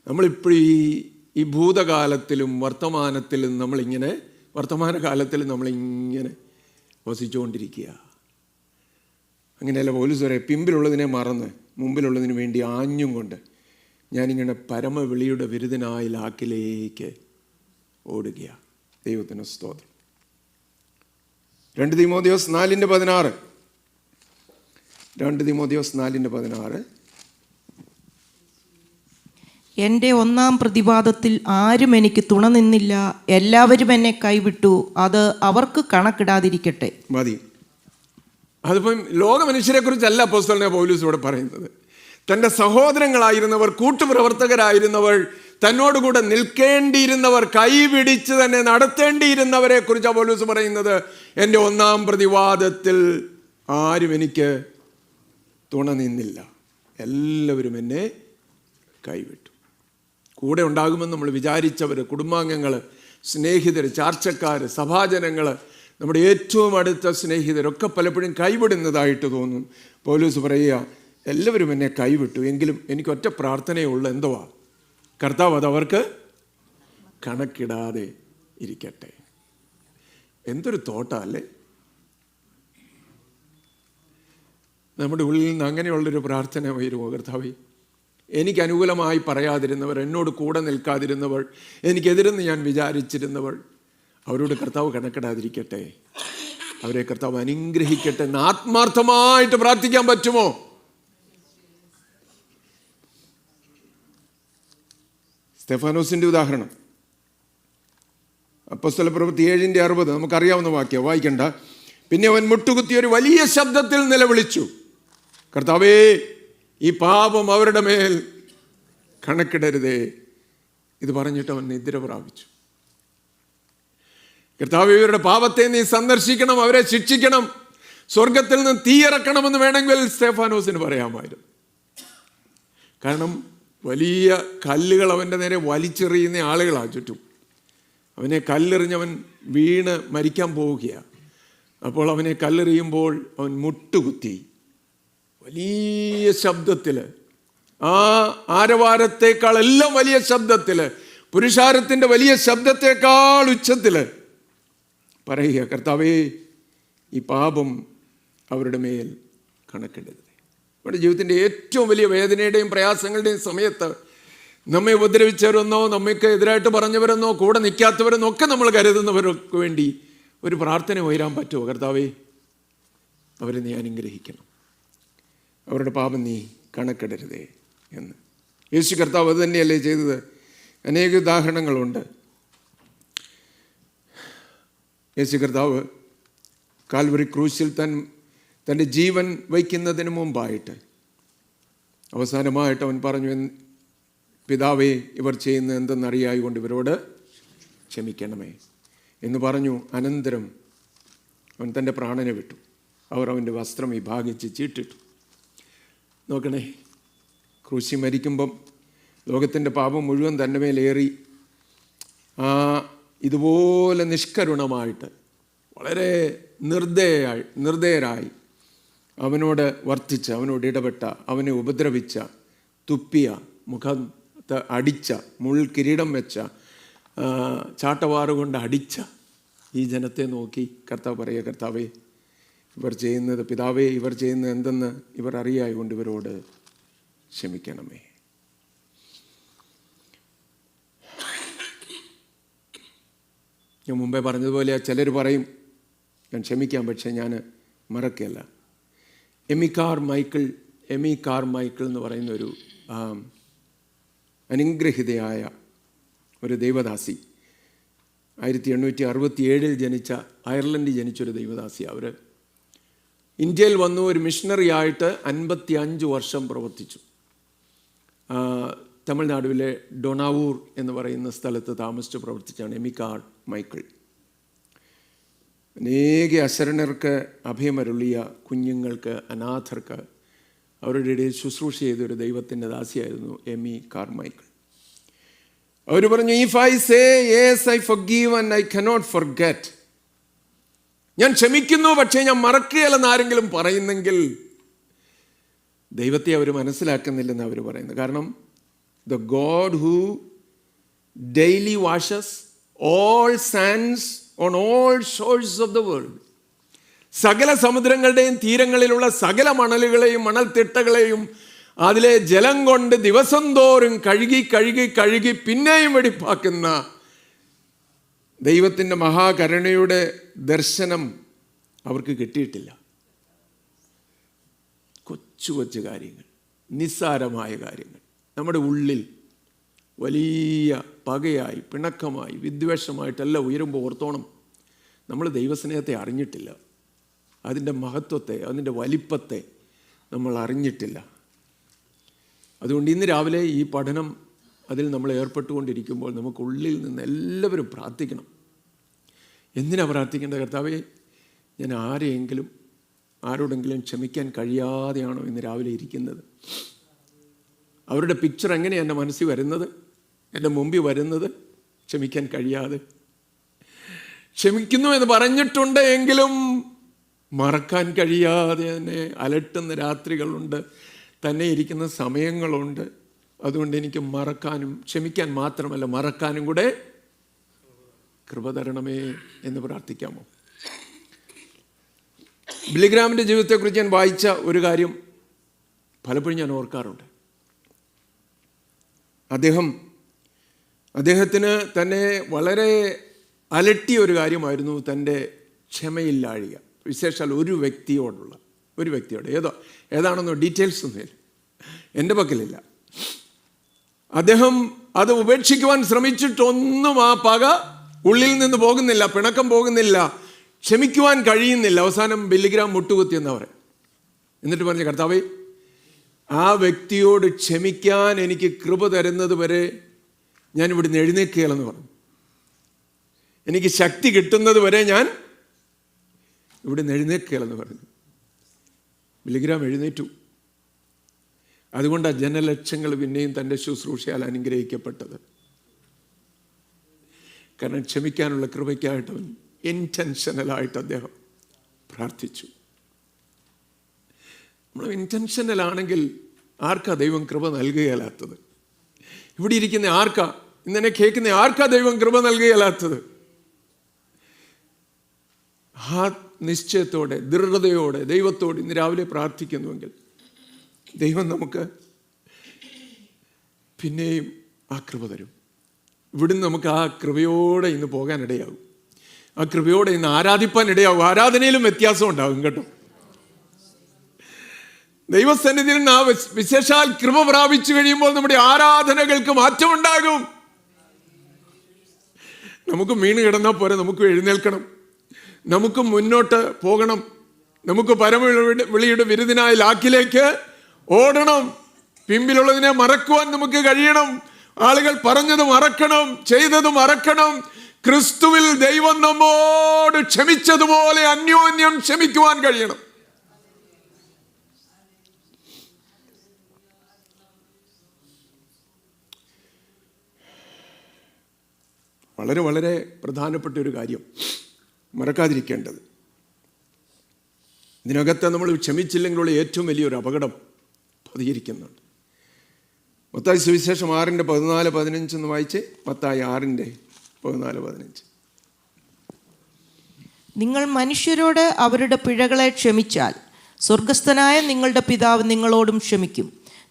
നമ്മളിപ്പോഴും ഈ ഭൂതകാലത്തിലും വർത്തമാനത്തിലും വർത്തമാനകാലത്തിലും നമ്മളിങ്ങനെ വസിച്ചുകൊണ്ടിരിക്കുക. അങ്ങനെയല്ല പൗലോസ് പറയാം, പിമ്പിലുള്ളതിനെ മറന്ന് മുമ്പിലുള്ളതിന് വേണ്ടി ആഞ്ഞും കൊണ്ട് ഞാനിങ്ങനെ പരമവിളിയുടെ വിരുദ്ധനായി ലാക്കിലേക്ക് ഓടുകയാണ്. ദൈവത്തിന് സ്തോത്രം. 2 തീമോഥെയോസ് 4:16. 2 തീമോഥെയോസ് 4:16. എൻ്റെ ഒന്നാം പ്രതിവാദത്തിൽ ആരും എനിക്ക് തുണ നിന്നില്ല, എല്ലാവരും എന്നെ കൈവിട്ടു, അത് അവർക്ക് കണക്കിടാതിരിക്കട്ടെ. മതി. അതിപ്പം ലോക മനുഷ്യരെ കുറിച്ചല്ല അപ്പോസ്തലനായ പൗലോസ് ഇവിടെ പറയുന്നത്. തൻ്റെ സഹോദരങ്ങളായിരുന്നവർ, കൂട്ടുപ്രവർത്തകരായിരുന്നവർ, തന്നോടുകൂടെ നിൽക്കേണ്ടിയിരുന്നവർ, കൈപിടിച്ച് തന്നെ നടത്തേണ്ടിയിരുന്നവരെ കുറിച്ചാണ് പൗലോസ് പറയുന്നത്. എൻ്റെ ഒന്നാം പ്രതിവാദത്തിൽ ആരും എനിക്ക് തുണ നിന്നില്ല, എല്ലാവരും എന്നെ കൈവിട്ടു. കൂടെ ഉണ്ടാകുമെന്ന് നമ്മൾ വിചാരിച്ചവർ, കുടുംബാംഗങ്ങൾ, സ്നേഹിതർ, ചാർച്ചക്കാർ, സഭാജനങ്ങൾ, നമ്മുടെ ഏറ്റവും അടുത്ത സ്നേഹിതരൊക്കെ പലപ്പോഴും കൈവിടുന്നതായിട്ട് തോന്നും. പൗലോസ് പറയുക, എല്ലാവരും എന്നെ കൈവിട്ടു, എങ്കിലും എനിക്ക് ഒറ്റ പ്രാർത്ഥനയുള്ളൂ. എന്തുവാ? കർത്താവ് അതവർക്ക് കണക്കിടാതെ ഇരിക്കട്ടെ. എന്തൊരു തോട്ടല്ലേ നമ്മുടെ ഉള്ളിൽ നിന്ന് അങ്ങനെയുള്ളൊരു പ്രാർത്ഥന വരുമോ? കർത്താവേ, എനിക്ക് അനുകൂലമായി പറയാതിരുന്നവർ, എന്നോട് കൂടെ നിൽക്കാതിരുന്നവർ, എനിക്കെതിരെന്ന് ഞാൻ വിചാരിച്ചിരുന്നവർ, അവരോട് കർത്താവ് കണക്കിടാതിരിക്കട്ടെ, അവരെ കർത്താവ് അനുഗ്രഹിക്കട്ടെ എന്ന് ആത്മാർത്ഥമായിട്ട് പ്രാർത്ഥിക്കാൻ പറ്റുമോ? സ്തെഫാനോസിൻ്റെ ഉദാഹരണം, അപ്പോസ്തലപ്രവൃത്തി 7:60 നമുക്കറിയാവുന്ന വാക്യം, വായിക്കണ്ട. പിന്നെ അവൻ മുട്ടുകുത്തി ഒരു വലിയ ശബ്ദത്തിൽ നിലവിളിച്ചു, കർത്താവേ, ഈ പാപം അവരുടെ മേൽ കണക്കിടരുതേ. ഇത് പറഞ്ഞിട്ട് അവൻ നിദ്ര പ്രാപിച്ചു. കർത്താവേ, ഇവരുടെ പാപത്തെ നീ സന്ദർശിക്കണം, അവരെ ശിക്ഷിക്കണം, സ്വർഗത്തിൽ നിന്ന് തീയിറക്കണമെന്ന് വേണമെങ്കിൽ സ്തെഫാനോസിന് പറയാമായിരുന്നു. കാരണം വലിയ കല്ലുകൾ അവൻ്റെ നേരെ വലിച്ചെറിയുന്ന ആളുകളാണ് ചുറ്റും. അവനെ കല്ലെറിഞ്ഞവൻ വീണ് മരിക്കാൻ പോവുകയാണ്. അപ്പോൾ അവനെ കല്ലെറിയുമ്പോൾ അവൻ മുട്ടുകുത്തി വലിയ ശബ്ദത്തിൽ, ആ ആരവാരത്തേക്കാൾ എല്ലാം വലിയ ശബ്ദത്തിൽ, പുരുഷാരത്തിൻ്റെ വലിയ ശബ്ദത്തേക്കാൾ ഉച്ചത്തിൽ പറയുക, കർത്താവേ, ഈ പാപം അവരുടെ മേൽ കണക്കിടരുത്. നമ്മുടെ ജീവിതത്തിൻ്റെ ഏറ്റവും വലിയ വേദനയുടെയും പ്രയാസങ്ങളുടെയും സമയത്ത് നമ്മെ ഉപദ്രവിച്ചവരെന്നോ, നമ്മൾക്ക് എതിരായിട്ട് പറഞ്ഞവരെന്നോ, കൂടെ നിൽക്കാത്തവരെന്നോ ഒക്കെ നമ്മൾ കരുതുന്നവർക്ക് വേണ്ടി ഒരു പ്രാർത്ഥന ഉയരാൻ പറ്റുമോ? കർത്താവേ, അവരെ നീ അനുഗ്രഹിക്കണം, അവരുടെ പാപം നീ കണക്കിടരുതേ എന്ന്. യേശു കർത്താവ് അത് തന്നെയല്ലേ ചെയ്തത്? അനേക ഉദാഹരണങ്ങളുണ്ട്. യേശു കർത്താവ് കാൽവറി ക്രൂശിൽ തൻ്റെ ജീവൻ വയ്ക്കുന്നതിന് മുമ്പായിട്ട് അവസാനമായിട്ട് അവൻ പറഞ്ഞു, പിതാവേ, ഇവർ ചെയ്യുന്നത് എന്തെന്നറിയായി കൊണ്ട് ഇവരോട് ക്ഷമിക്കണമേ എന്ന് പറഞ്ഞു. അനന്തരം അവൻ തൻ്റെ പ്രാണനെ വിട്ടു. അവർ അവൻ്റെ വസ്ത്രം വിഭാഗിച്ച് ചീട്ടിട്ടു. നോക്കണേ, ക്രൂശി മരിക്കുമ്പം ലോകത്തിൻ്റെ പാപം മുഴുവൻ തൻ്റെ മേലേറി ഇതുപോലെ നിഷ്കരുണമായിട്ട് വളരെ നിർദ്ദയരായി അവനോട് വർത്തിച്ച, അവനോട് ഇടപെട്ട, അവനെ ഉപദ്രവിച്ച, തുപ്പിയ, മുഖത്ത് അടിച്ച, മുൾക്കിരീടം വെച്ച, ചാട്ടവാറുകൊണ്ട് അടിച്ച ഈ ജനത്തെ നോക്കി കർത്താവ് പറയുക, കർത്താവേ, ഇവർ ചെയ്യുന്നത്, പിതാവേ ഇവർ ചെയ്യുന്നത് എന്തെന്ന് ഇവർ അറിയായതുകൊണ്ട് ഇവരോട് ക്ഷമിക്കണമേ. ഞാൻ മുമ്പേ പറഞ്ഞതുപോലെ ചിലർ പറയും ഞാൻ ക്ഷമിക്കാം, പക്ഷേ ഞാൻ മറക്കല്ല. എമി കാർമൈക്കിൾ എന്ന് പറയുന്ന ഒരു അനുഗ്രഹിതയായ ഒരു ദൈവദാസി, 1867 ജനിച്ച, അയർലൻഡിൽ ജനിച്ചൊരു ദൈവദാസി. അവർ ഇന്ത്യയിൽ വന്നു ഒരു മിഷണറി ആയിട്ട് 55 വർഷം പ്രവർത്തിച്ചു. തമിഴ്നാടുവിലെ ഡൊണാവൂർ എന്ന് പറയുന്ന സ്ഥലത്ത് താമസിച്ച് പ്രവർത്തിച്ചാണ് എമി കാർമൈക്കിൾ. അനേക അശരണർക്ക് അഭയമരുളിയ കുഞ്ഞുങ്ങൾക്ക്, അനാഥർക്ക് അവരുടെ ഇടയിൽ ശുശ്രൂഷ ചെയ്തൊരു ദൈവത്തിൻ്റെ ദാസിയായിരുന്നു എമി കാർമൈക്കിൾ. അവർ പറഞ്ഞു, if I say yes I forgive and I cannot forget, ഞാൻ ക്ഷമിക്കുന്നു പക്ഷേ ഞാൻ മറക്കുകയല്ലെന്ന് ആരെങ്കിലും പറയുന്നെങ്കിൽ ദൈവത്തെ അവർ മനസ്സിലാക്കുന്നില്ലെന്ന് അവർ പറയുന്നത്. കാരണം the God who daily washes all sands on all shores of the world, സകല സമുദ്രങ്ങളുടെയും തീരങ്ങളിലുള്ള സകല മണലുകളെയും മണൽത്തിട്ടകളെയും അതിലെ ജലം കൊണ്ട് ദിവസം തോറും കഴുകി കഴുകി കഴുകി പിന്നെയും വെടിപ്പാക്കുന്ന ദൈവത്തിൻ്റെ മഹാകരുണയുടെ ദർശനം അവർക്ക് കിട്ടിയിട്ടില്ല. കൊച്ചു കൊച്ചു കാര്യങ്ങൾ, നിസ്സാരമായ കാര്യങ്ങൾ നമ്മുടെ ഉള്ളിൽ വലിയ പകയായി, പിണക്കമായി, വിദ്വേഷമായിട്ടെല്ലാം ഉയരുമ്പോൾ ഓർത്തോണം, നമ്മൾ ദൈവസ്നേഹത്തെ അറിഞ്ഞിട്ടില്ല. അതിൻ്റെ മഹത്വത്തെ, അതിൻ്റെ വലിപ്പത്തെ നമ്മൾ അറിഞ്ഞിട്ടില്ല. അതുകൊണ്ട് ഇന്ന് രാവിലെ ഈ പഠനം അതിൽ നമ്മൾ ഏർപ്പെട്ടുകൊണ്ടിരിക്കുമ്പോൾ നമുക്ക് ഉള്ളിൽ നിന്ന് എല്ലാവരും പ്രാർത്ഥിക്കണം. എന്തിനാണ് പ്രാർത്ഥിക്കേണ്ടത്? കർത്താവേ, ഞാൻ ആരോടെങ്കിലും ക്ഷമിക്കാൻ കഴിയാതെയാണോ ഇന്ന് രാവിലെ ഇരിക്കുന്നത്? അവരുടെ പിക്ചർ എങ്ങനെയാണ് എൻ്റെ മനസ്സിൽ വരുന്നത്, എൻ്റെ മുമ്പിൽ വരുന്നത്? ക്ഷമിക്കാൻ കഴിയാതെ, ക്ഷമിക്കുന്നു എന്ന് പറഞ്ഞിട്ടുണ്ട് എങ്കിലും മറക്കാൻ കഴിയാതെ തന്നെ അലട്ടുന്ന രാത്രികളുണ്ട്, തന്നെ ഇരിക്കുന്ന സമയങ്ങളുണ്ട്. അതുകൊണ്ട് എനിക്ക് മറക്കാനും ക്ഷമിക്കാൻ മാത്രമല്ല മറക്കാനും കൂടെ കൃപ തരണമേ എന്ന് പ്രാർത്ഥിക്കാമോ? ബില്ലിഗ്രാമിൻ്റെ ജീവിതത്തെക്കുറിച്ച് ഞാൻ വായിച്ച ഒരു കാര്യം പലപ്പോഴും ഞാൻ ഓർക്കാറുണ്ട്. അദ്ദേഹത്തിന് തന്നെ വളരെ അലട്ടിയ ഒരു കാര്യമായിരുന്നു തൻ്റെ ക്ഷമയില്ലാഴിക. വിശേഷാൽ ഒരു വ്യക്തിയോട് ഏതാണെന്നോ ഡീറ്റെയിൽസ് ഒന്നും എൻ്റെ പക്കലില്ല. അദ്ദേഹം അത് ഉപേക്ഷിക്കുവാൻ ശ്രമിച്ചിട്ടൊന്നും ആ പക ഉള്ളിൽ നിന്ന് പോകുന്നില്ല, പിണക്കം പോകുന്നില്ല, ക്ഷമിക്കുവാൻ കഴിയുന്നില്ല. അവസാനം ബില്ലിഗ്രാം മുട്ടുകുത്തിയെന്ന് പറയും. എന്നിട്ട് പറഞ്ഞു, കർത്താവേ, ആ വ്യക്തിയോട് ക്ഷമിക്കാൻ എനിക്ക് കൃപ തരുന്നത് വരെ ഞാൻ ഇവിടുന്ന് എഴുന്നേൽക്കുകയില്ലെന്ന് പറഞ്ഞു. എനിക്ക് ശക്തി കിട്ടുന്നത് വരെ ഞാൻ ഇവിടുന്ന് എഴുന്നേൽക്കുകയില്ലെന്ന് പറഞ്ഞു. ബില്ലിഗ്രാം എഴുന്നേറ്റു. അതുകൊണ്ടാണ് ജനലക്ഷങ്ങൾ പിന്നെയും തൻ്റെ ശുശ്രൂഷയാൽ അനുഗ്രഹിക്കപ്പെട്ടത്. കാരണം ക്ഷമിക്കാനുള്ള കൃപയ്ക്കായിട്ട് അവൻ ഇൻറ്റൻഷനലായിട്ട് അദ്ദേഹം പ്രാർത്ഥിച്ചു. നമ്മൾ ഇൻറ്റൻഷനലാണെങ്കിൽ ആർക്കാ ദൈവം കൃപ നൽകുകയല്ലാത്തത്? ഇവിടെ ഇരിക്കുന്ന ആർക്കാ, ഇന്നെ കേൾക്കുന്ന ആർക്കാ ദൈവം കൃപ നൽകുകയല്ലാത്തത്? ആ നിശ്ചയത്തോടെ, ദൃഢതയോടെ ദൈവത്തോട് ഇന്ന് രാവിലെ പ്രാർത്ഥിക്കുന്നുവെങ്കിൽ ദൈവം നമുക്ക് പിന്നെയും ആ കൃപ തരും. ഇവിടുന്ന് നമുക്ക് ആ കൃപയോടെ ഇന്ന് പോകാനിടയാകും. ആ കൃപയോടെ ഇന്ന് ആരാധിപ്പാൻ ഇടയാകും. ആരാധനയിലും വ്യത്യാസം ഉണ്ടാകും കേട്ടോ. ദൈവസന്നിധിയിൽ നിന്ന് ആ വിശേഷാൽ കൃപ പ്രാപിച്ചു കഴിയുമ്പോൾ നമ്മുടെ ആരാധനകൾക്ക് മാറ്റമുണ്ടാകും. നമുക്ക് വീണ് കിടന്നാൽ പോരെ, നമുക്ക് എഴുന്നേൽക്കണം, നമുക്ക് മുന്നോട്ട് പോകണം, നമുക്ക് പരമവിളിയുടെ വിരുദിനായ ലാക്കിലേക്ക് ഓടണം. പിമ്പിലുള്ളതിനെ മറക്കുവാൻ നമുക്ക് കഴിയണം. ആളുകൾ പറഞ്ഞത് മറക്കണം, ചെയ്തത് മറക്കണം. ക്രിസ്തുവിൽ ദൈവം നമ്മോട് ക്ഷമിച്ചതുപോലെ അന്യോന്യം ക്ഷമിക്കുവാൻ കഴിയണം. വളരെ വളരെ പ്രധാനപ്പെട്ട ഒരു കാര്യം മറക്കാതിരിക്കേണ്ടത്. ഇതിനകത്ത് നമ്മൾ ക്ഷമിച്ചില്ലെങ്കിലുള്ള ഏറ്റവും വലിയൊരു അപകടം പതിയിരിക്കുന്നുണ്ട്. മത്തായി സുവിശേഷം 6:14-15 എന്ന് വായിച്ച്. മത്തായി 6:14-15. നിങ്ങൾ മനുഷ്യരോട് അവരുടെ പിഴകളെ ക്ഷമിച്ചാൽ സ്വർഗസ്ഥനായ നിങ്ങളുടെ പിതാവ് നിങ്ങളോടും ക്ഷമിക്കും.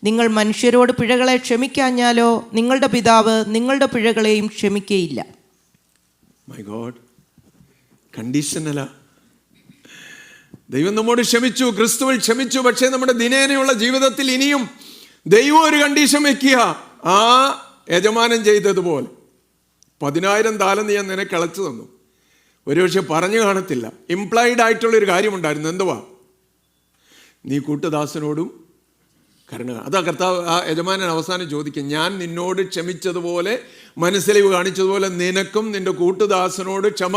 നിങ്ങൾ മനുഷ്യരോട് പിഴകളെ ക്ഷമിക്കാഞ്ഞാലോ നിങ്ങളുടെ പിതാവ് നിങ്ങളുടെ പിഴകളെയും ക്ഷമിക്കയില്ല. My God, കണ്ടീഷനല്ല. ദൈവം നമ്മോട് ക്ഷമിച്ചു, ക്രിസ്തുവിൽ ക്ഷമിച്ചു. പക്ഷേ നമ്മുടെ ദിനേനയുള്ള ജീവിതത്തിൽ ഇനിയും ദൈവം ഒരു കണ്ടീഷൻ വെക്കുക. ആ യജമാനൻ ചെയ്തതുപോലെ 10,000 താലന്ത് ഞാൻ നിനക്ക് അളച്ചു തന്നു. ഒരുപക്ഷെ പറഞ്ഞു കാണത്തില്ല, ഇംപ്ലൈഡ് ആയിട്ടുള്ളൊരു കാര്യമുണ്ടായിരുന്നു. എന്തുവാ? നീ കൂട്ടുദാസനോടും കരുണ. അതാ കർത്താവ്, ആ യജമാനൻ അവസാനം ചോദിക്കും, ഞാൻ നിന്നോട് ക്ഷമിച്ചതുപോലെ, മനസ്സിലിവ് കാണിച്ചതുപോലെ നിനക്കും നിന്റെ കൂട്ടുദാസനോട് ക്ഷമ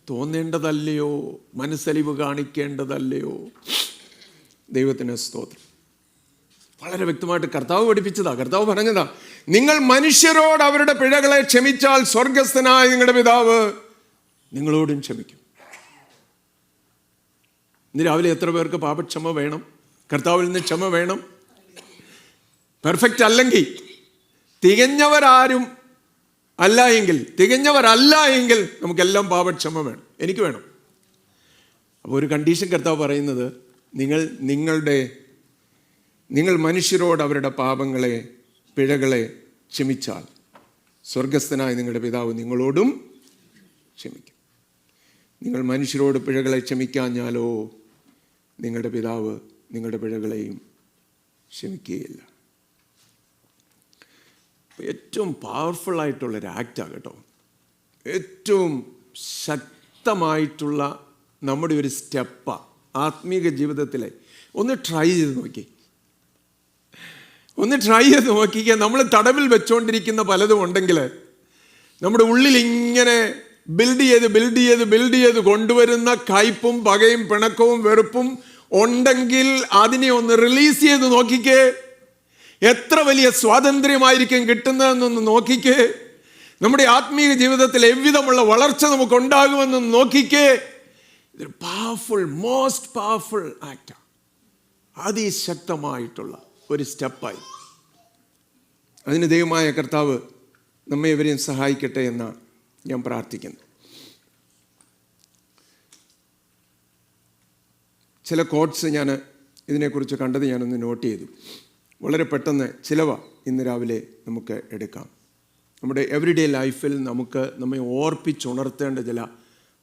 തോന്നേണ്ടതല്ലയോ, മനസ്സലിവ് കാണിക്കേണ്ടതല്ലയോ? ദൈവത്തിന് സ്തോത്രം. വളരെ വ്യക്തമായിട്ട് കർത്താവ് പഠിപ്പിച്ചതാ, കർത്താവ് പറഞ്ഞതാ, നിങ്ങൾ മനുഷ്യരോട് അവരുടെ പിഴകളെ ക്ഷമിച്ചാൽ സ്വർഗസ്ഥനായ നിങ്ങളുടെ പിതാവ് നിങ്ങളോടും ക്ഷമിക്കും. ഇന്ന് രാവിലെ എത്ര പേർക്ക് പാപക്ഷമ വേണം? കർത്താവിൽ നിന്ന് ക്ഷമ വേണം. പെർഫെക്റ്റ് അല്ലെങ്കിൽ, തികഞ്ഞവരാരും തികഞ്ഞവരല്ല എങ്കിൽ നമുക്കെല്ലാം പാപക്ഷമ വേണം. എനിക്ക് വേണം. അപ്പോൾ ഒരു കണ്ടീഷൻ കർത്താവ് പറയുന്നത്, നിങ്ങൾ മനുഷ്യരോട് അവരുടെ പാപങ്ങളെ, പിഴകളെ ക്ഷമിച്ചാൽ സ്വർഗസ്ഥനായ നിങ്ങളുടെ പിതാവ് നിങ്ങളോടും ക്ഷമിക്കും. നിങ്ങൾ മനുഷ്യരോട് പിഴകളെ ക്ഷമിക്കാഞ്ഞാലോ നിങ്ങളുടെ പിതാവ് നിങ്ങളുടെ പിഴകളെയും ക്ഷമിക്കുകയില്ല. ഏറ്റവും പവർഫുള്ളായിട്ടുള്ളൊരു ആക്റ്റാണ് കേട്ടോ. ഏറ്റവും ശക്തമായിട്ടുള്ള നമ്മുടെ ഒരു സ്റ്റെപ്പാണ് ആത്മീക ജീവിതത്തിലെ. ഒന്ന് ട്രൈ ചെയ്ത് നോക്കിക്കുക. നമ്മൾ തടവിൽ വെച്ചുകൊണ്ടിരിക്കുന്ന പലതും ഉണ്ടെങ്കിൽ നമ്മുടെ ഉള്ളിൽ ഇങ്ങനെ ബിൽഡ് ചെയ്ത് കൊണ്ടുവരുന്ന കയ്പും പകയും പിണക്കവും വെറുപ്പും ഉണ്ടെങ്കിൽ അതിനെ ഒന്ന് റിലീസ് ചെയ്ത് നോക്കിക്കേ. എത്ര വലിയ സ്വാതന്ത്ര്യമായിരിക്കും കിട്ടുന്നതെന്നൊന്ന് നോക്കിക്കേ. നമ്മുടെ ആത്മീയ ജീവിതത്തിൽ എவ்விதമുള്ള വളർച്ച നമുക്ക് ഉണ്ടാകുമെന്നൊന്ന് നോക്കിക്കേ. ഇതൊരു പവർഫുൾ, മോസ്റ്റ് പവർഫുൾ ആക്റ്റാണ്. അതിശക്തമായിട്ടുള്ള ഒരു സ്റ്റെപ്പായി. അതിന് ദൈവമായ കർത്താവ് നമ്മെ ഇവരെയും സഹായിക്കട്ടെ എന്നാണ് ഞാൻ പ്രാർത്ഥിക്കുന്നത്. ചില കോട്ട്സ് ഞാൻ ഇതിനെക്കുറിച്ച് കണ്ടത് ഞാനൊന്ന് നോട്ട് ചെയ്തു. വളരെ പെട്ടെന്ന് ചിലവ ഇന്ന് രാവിലെ നമുക്ക് എടുക്കാം. നമ്മുടെ എവറിഡേ ലൈഫിൽ നമ്മെ ഓർപ്പിച്ചുണർത്തേണ്ട ചില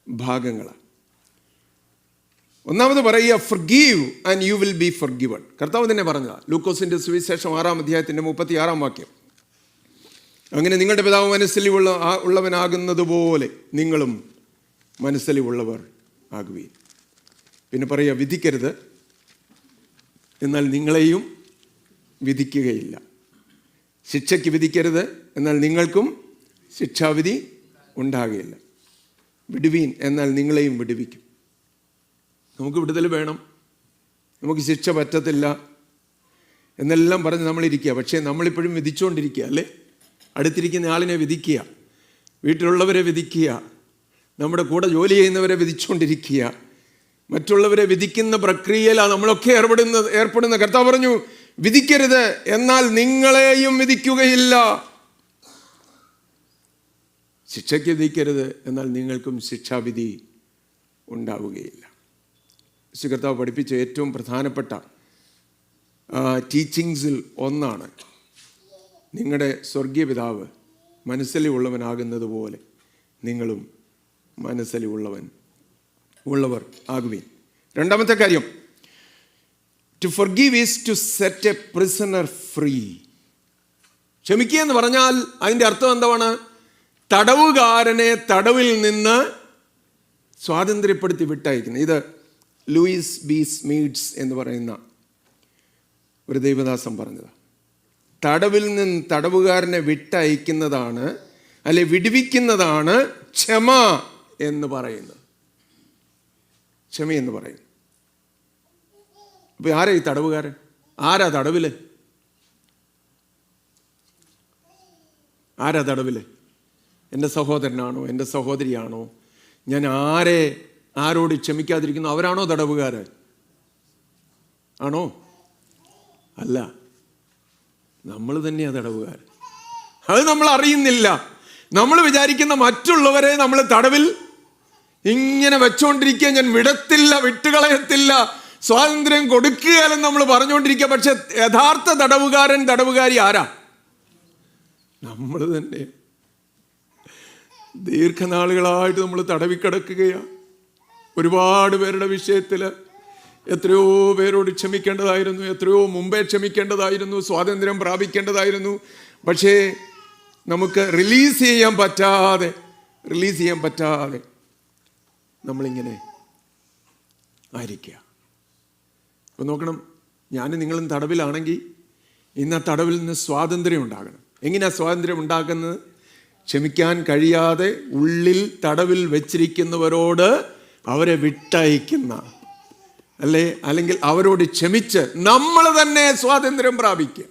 ഭാഗങ്ങളാണ്. ഒന്നാമത് പറയുക, forgive and you will be forgiven. കർത്താവ് തന്നെ പറഞ്ഞതാണ്. ലൂക്കോസിൻ്റെ സുവിശേഷം 6-ാം അധ്യായത്തിൻ്റെ 36-ാം വാക്യം. അങ്ങനെ നിങ്ങളുടെ പിതാവ് മനസ്സലിവുള്ളവനാകുന്നത് പോലെ നിങ്ങളും മനസ്സലിവുള്ളവർ ആകുവീൻ. പിന്നെ പറയുക, വിധിക്കരുത്, എന്നാൽ നിങ്ങളെയും വിധിക്കുകയില്ല. ശിക്ഷയ്ക്ക് വിധിക്കരുത്, എന്നാൽ നിങ്ങൾക്കും ശിക്ഷാവിധി ഉണ്ടാകുകയില്ല. വിടുവീൻ, എന്നാൽ നിങ്ങളെയും വിടുവിക്കും. നമുക്ക് വിടുതൽ വേണം, നമുക്ക് ശിക്ഷ പറ്റത്തില്ല എന്നെല്ലാം പറഞ്ഞ് നമ്മളിരിക്കുക. പക്ഷേ നമ്മളിപ്പോഴും വിധിച്ചുകൊണ്ടിരിക്കുക അല്ലേ? അടുത്തിരിക്കുന്ന ആളിനെ വിധിക്കുക, വീട്ടിലുള്ളവരെ വിധിക്കുക, നമ്മുടെ കൂടെ ജോലി ചെയ്യുന്നവരെ വിധിച്ചുകൊണ്ടിരിക്കുക, മറ്റുള്ളവരെ വിധിക്കുന്ന പ്രക്രിയയിലാണ് നമ്മളൊക്കെ ഏർപ്പെടുന്ന. കർത്താവ് പറഞ്ഞു, വിധിക്കരുത്, എന്നാൽ നിങ്ങളെയും വിധിക്കുകയില്ല. ശിക്ഷയ്ക്ക് വിധിക്കരുത്, എന്നാൽ നിങ്ങൾക്കും ശിക്ഷാവിധി ഉണ്ടാവുകയില്ല. കർത്താവ് പഠിപ്പിച്ച ഏറ്റവും പ്രധാനപ്പെട്ട ടീച്ചിങ്സിൽ ഒന്നാണ്, നിങ്ങളുടെ സ്വർഗീയ പിതാവ് മനസ്സലിവുള്ളവനാകുന്നത് പോലെ നിങ്ങളും മനസ്സലിവുള്ളവർ ആകുവീൻ. രണ്ടാമത്തെ കാര്യം, to forgive is to set a prisoner free. ക്ഷമിക്കുക എന്ന് പറഞ്ഞാൽ അതിൻ്റെ അർത്ഥം എന്താണ്? തടവുകാരനെ തടവിൽ നിന്ന് സ്വാതന്ത്ര്യപ്പെടുത്തി വിട്ടയക്കുന്നു. ഇത് ലൂയിസ് ബി സ്മീഡ്സ് എന്ന് പറയുന്ന ഒരു ദൈവദാസൻ പറഞ്ഞതാണ്. തടവിൽ നിന്ന് തടവുകാരനെ വിട്ടയക്കുന്നതാണ്, അല്ലെ വിടുവിക്കുന്നതാണ് ക്ഷമ എന്ന് പറയുന്നത്. ക്ഷമയെന്ന് പറയുന്നു. അപ്പോൾ ആരാ ഈ തടവുകാരൻ? ആരാ തടവില്? ആരാ തടവില്? എൻ്റെ സഹോദരനാണോ, എൻ്റെ സഹോദരിയാണോ? ഞാൻ ആരോട് ക്ഷമിക്കാതിരിക്കുന്നു അവരാണോ തടവുകാരൻ? ആണോ? അല്ല, നമ്മൾ തന്നെയാണ് തടവുകാരൻ. അത് നമ്മൾ അറിയുന്നില്ല. നമ്മൾ വിചാരിക്കുന്ന മറ്റുള്ളവരെ നമ്മൾ തടവിൽ ഇങ്ങനെ വെച്ചോണ്ടിരിക്കുക, ഞാൻ വിടത്തില്ല, വിട്ടുകളയത്തില്ല, സ്വാതന്ത്ര്യം കൊടുക്കുകയാലും നമ്മൾ പറഞ്ഞുകൊണ്ടിരിക്കുക. പക്ഷെ യഥാർത്ഥ തടവുകാരി ആരാ? നമ്മൾ തന്നെ. ദീർഘനാളുകളായിട്ട് നമ്മൾ തടവിക്കിടക്കുകയാണ്. ഒരുപാട് പേരുടെ വിഷയത്തിൽ എത്രയോ പേരോട് ക്ഷമിക്കേണ്ടതായിരുന്നു, എത്രയോ മുമ്പേ ക്ഷമിക്കേണ്ടതായിരുന്നു, സ്വാതന്ത്ര്യം പ്രാപിക്കേണ്ടതായിരുന്നു. പക്ഷേ നമുക്ക് റിലീസ് ചെയ്യാൻ പറ്റാതെ നമ്മളിങ്ങനെ ആയിരിക്കുക. അപ്പോൾ നോക്കണം, ഞാനും നിങ്ങളും തടവിലാണെങ്കിൽ ഇന്ന് ആ തടവിൽ നിന്ന് സ്വാതന്ത്ര്യം ഉണ്ടാകണം. എങ്ങനെയാണ് സ്വാതന്ത്ര്യം ഉണ്ടാക്കുന്നത്? ക്ഷമിക്കാൻ കഴിയാതെ ഉള്ളിൽ തടവിൽ വെച്ചിരിക്കുന്നവരോട് അവരെ വിട്ടയക്കുന്ന, അല്ലെങ്കിൽ അവരോട് ക്ഷമിച്ച് നമ്മൾ തന്നെ സ്വാതന്ത്ര്യം പ്രാപിക്കുക.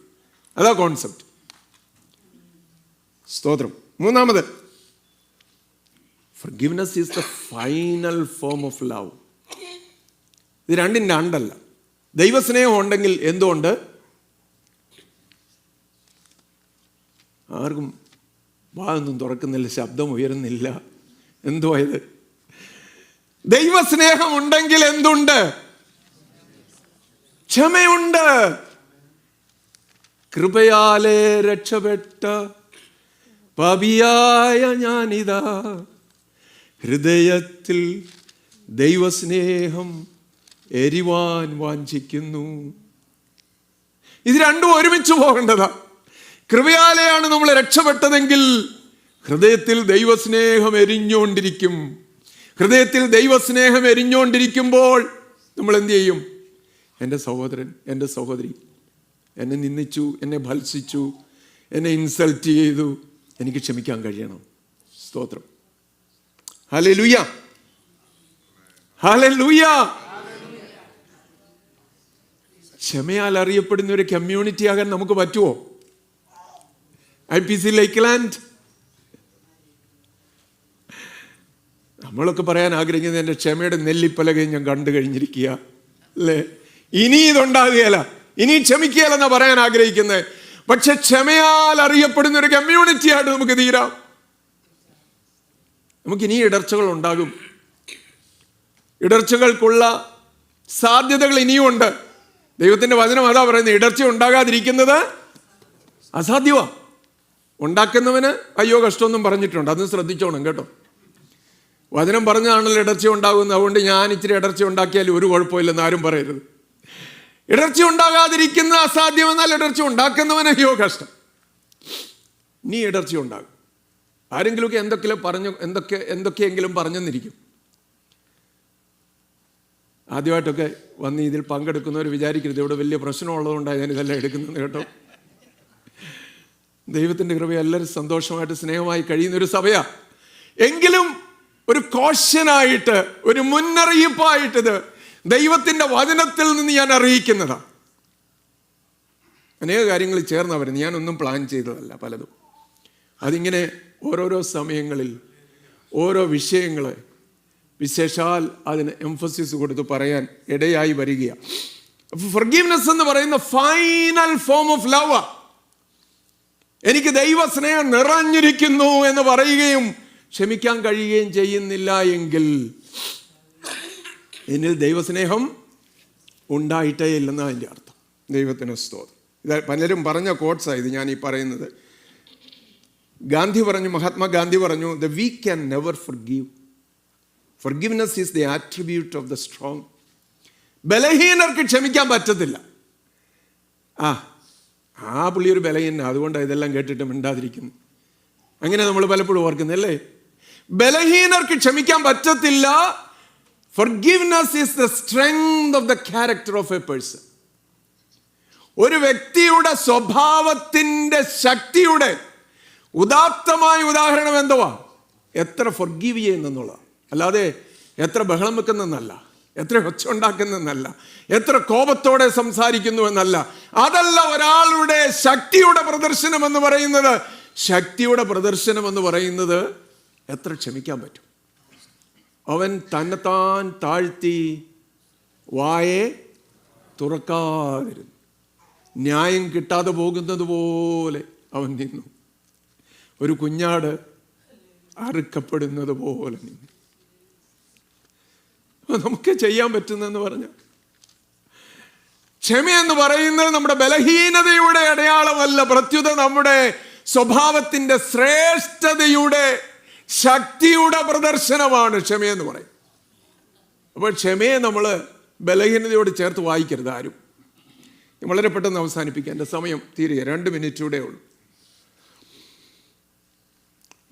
അതാ കോൺസെപ്റ്റ്. സ്തോത്രം. മൂന്നാമത്, forgiveness is the final form of love. ഇത് രണ്ടിൻ്റെ അണ്ടല്ല. ദൈവസ്നേഹം ഉണ്ടെങ്കിൽ എന്തുകൊണ്ട്? ആർക്കും വായൊന്നും തുറക്കുന്നില്ല, ശബ്ദം ഉയരുന്നില്ല. എന്തുവാ ഇത്? ദൈവസ്നേഹം ഉണ്ടെങ്കിൽ എന്തുണ്ട്? ക്ഷമയുണ്ട്. കൃപയാലെ രക്ഷപ്പെട്ട പാപിയായ ഞാനിതാ, ഹൃദയത്തിൽ ദൈവസ്നേഹം എരിവാൻ വാഞ്ചിക്കുന്നു. ഇത് രണ്ടും ഒരുമിച്ച് പോകേണ്ടതാ. കൃപയാലെയാണ് നമ്മൾ രക്ഷപ്പെട്ടതെങ്കിൽ ഹൃദയത്തിൽ ദൈവസ്നേഹം എരിഞ്ഞുകൊണ്ടിരിക്കും. ഹൃദയത്തിൽ ദൈവസ്നേഹം എരിഞ്ഞുകൊണ്ടിരിക്കുമ്പോൾ നമ്മൾ എന്ത് ചെയ്യും? എൻ്റെ സഹോദരൻ, എൻ്റെ സഹോദരി എന്നെ നിന്ദിച്ചു, എന്നെ ഭത്സിച്ചു, എന്നെ ഇൻസൾട്ട് ചെയ്തു, എനിക്ക് ക്ഷമിക്കാൻ കഴിയണം. സ്തോത്രം. Hallelujah, hallelujah. ക്ഷമയാൽ അറിയപ്പെടുന്ന ഒരു കമ്മ്യൂണിറ്റി ആകാൻ നമുക്ക് പറ്റുമോ? IPC ലൈക്ക്ലാൻഡ് നമ്മളൊക്കെ പറയാൻ ആഗ്രഹിക്കുന്നത് എൻ്റെ ക്ഷമയുടെ നെല്ലിപ്പലകയും ഞാൻ കണ്ടു കഴിഞ്ഞിരിക്കുക, അല്ലേ? ഇനി ഇതുണ്ടാകുകയല്ല, ഇനി ക്ഷമിക്കുകയല്ലെന്നാ പറയാൻ ആഗ്രഹിക്കുന്നത്. പക്ഷെ ക്ഷമയാൽ അറിയപ്പെടുന്ന ഒരു കമ്മ്യൂണിറ്റി ആയിട്ട് നമുക്ക് തീരാം. നമുക്കിനി ഇടർച്ചകൾ ഉണ്ടാകും. ഇടർച്ചകൾക്കുള്ള സാധ്യതകൾ ഇനിയും ഉണ്ട്. ദൈവത്തിൻ്റെ വചനം അതാ പറയുന്നത്, ഇടർച്ച ഉണ്ടാകാതിരിക്കുന്നത് അസാധ്യമാണ്. ഉണ്ടാക്കുന്നവന് അയ്യോ കഷ്ടമൊന്നും പറഞ്ഞിട്ടുണ്ട്, അതൊന്നും ശ്രദ്ധിച്ചോണം കേട്ടോ. വചനം പറഞ്ഞാണല്ലോ ഇടർച്ച ഉണ്ടാകുന്നത്. അതുകൊണ്ട് ഞാൻ ഇച്ചിരി ഇടർച്ച ഉണ്ടാക്കിയാലും ഒരു കുഴപ്പമില്ലെന്ന് ആരും പറയരുത്. ഇടർച്ച ഉണ്ടാകാതിരിക്കുന്ന അസാധ്യമെന്നാൽ ഇടർച്ച ഉണ്ടാക്കുന്നവന് അയ്യോ കഷ്ടം. നീ ഇടർച്ച ഉണ്ടാകും. ആരെങ്കിലുമൊക്കെ എന്തൊക്കെയെങ്കിലും പറഞ്ഞെന്നിരിക്കും. ആദ്യമായിട്ടൊക്കെ വന്ന് ഇതിൽ പങ്കെടുക്കുന്നവർ വിചാരിക്കരുത് ഇവിടെ വലിയ പ്രശ്നമുള്ളതുകൊണ്ടാണ് ഞാനിതെല്ലാം എടുക്കുന്നത് കേട്ടോ. ദൈവത്തിൻ്റെ കൃപ എല്ലാവരും സന്തോഷമായിട്ട് സ്നേഹമായി കഴിയുന്നൊരു സഭയാണ്. എങ്കിലും ഒരു കോഷ്യനായിട്ട്, ഒരു മുന്നറിയിപ്പായിട്ടിത് ദൈവത്തിൻ്റെ വചനത്തിൽ നിന്ന് ഞാൻ അറിയിക്കുന്നതാണ്. അനേക കാര്യങ്ങൾ ചേർന്ന് വരുന്നത്, ഞാനൊന്നും പ്ലാൻ ചെയ്തതല്ല പലതും. അതിങ്ങനെ ഓരോരോ സമയങ്ങളിൽ ഓരോ വിഷയങ്ങൾ വിശേഷാൽ അതിന് എംഫസിസ് കൊടുത്ത് പറയാൻ ഇടയായി വരികയാണ്. അപ്പോൾ ഫർഗീവ്നെസ് എന്ന് പറയുന്ന ഫൈനൽ ഫോം ഓഫ് ലവ്. എനിക്ക് ദൈവസ്നേഹം നിറഞ്ഞിരിക്കുന്നു എന്ന് പറയുകയും ക്ഷമിക്കാൻ കഴിയുകയും ചെയ്യുന്നില്ല എങ്കിൽ എന്നിൽ ദൈവസ്നേഹം ഉണ്ടായിട്ടേ ഇല്ലെന്നാണ് അതിൻ്റെ അർത്ഥം. ദൈവത്തിന് സ്തോത്രം. ഇത് പലരും പറഞ്ഞ കോട്ട്സാണ് ഇത് ഞാൻ ഈ പറയുന്നത്. ഗാന്ധി പറഞ്ഞു, മഹാത്മാഗാന്ധി പറഞ്ഞു, the weak can never forgive. Forgiveness is the attribute of the strong. ബലഹീനർക്ക് ക്ഷമിക്കാൻ പറ്റത്തില്ല. ആ പുള്ളി ഒരു ബലഹീന, അതുകൊണ്ടാണ് ഇതെല്ലാം കേട്ടിട്ട് മിണ്ടാതിരിക്കുന്നു. അങ്ങനെ നമ്മൾ പലപ്പോഴും ഓർക്കുന്നല്ലേ. ബലഹീനർക്ക് ക്ഷമിക്കാൻ പറ്റത്തില്ല. Forgiveness is the strength of the character of a person. ഒരു വ്യക്തിയുടെ സ്വഭാവത്തിൻ്റെ ശക്തിയുടെ ഉദാത്തമായ ഉദാഹരണം എന്തുവാ? എത്ര ഫൊർഗീവ് ചെയ്യുന്നെന്നുള്ളതാണ്. അല്ലാതെ എത്ര ബഹളം വെക്കുന്നെന്നല്ല, എത്ര ഒച്ച ഉണ്ടാക്കുന്നെന്നല്ല, എത്ര കോപത്തോടെ സംസാരിക്കുന്നു എന്നല്ല. അതല്ല ഒരാളുടെ ശക്തിയുടെ പ്രദർശനം എന്ന് പറയുന്നത്. ശക്തിയുടെ പ്രദർശനം എന്ന് പറയുന്നത് എത്ര ക്ഷമിക്കാൻ പറ്റും. അവൻ തന്നെത്താൻ താഴ്ത്തി വായെ തുറക്കാതിരുന്നു. ന്യായം കിട്ടാതെ പോകുന്നത് പോലെ അവൻ നിന്നു. ഒരു കുഞ്ഞാട് അറുക്കപ്പെടുന്നത് പോലെ നിന്നു. നമുക്ക് ചെയ്യാൻ പറ്റുന്നെന്ന് പറഞ്ഞു. ക്ഷമയെന്ന് പറയുന്നത് നമ്മുടെ ബലഹീനതയുടെ അടയാളമല്ല, പ്രത്യുത നമ്മുടെ സ്വഭാവത്തിൻ്റെ ശ്രേഷ്ഠതയുടെ ശക്തിയുടെ പ്രദർശനമാണ് ക്ഷമയെന്ന് പറയും. അപ്പോൾ ക്ഷമയെ നമ്മൾ ബലഹീനതയോട് ചേർത്ത് വായിക്കരുത് ആരും. വളരെ പെട്ടെന്ന് അവസാനിപ്പിക്കാം, എൻ്റെ സമയം തീരുക, 2 മിനിറ്റൂടെ ഉള്ളൂ.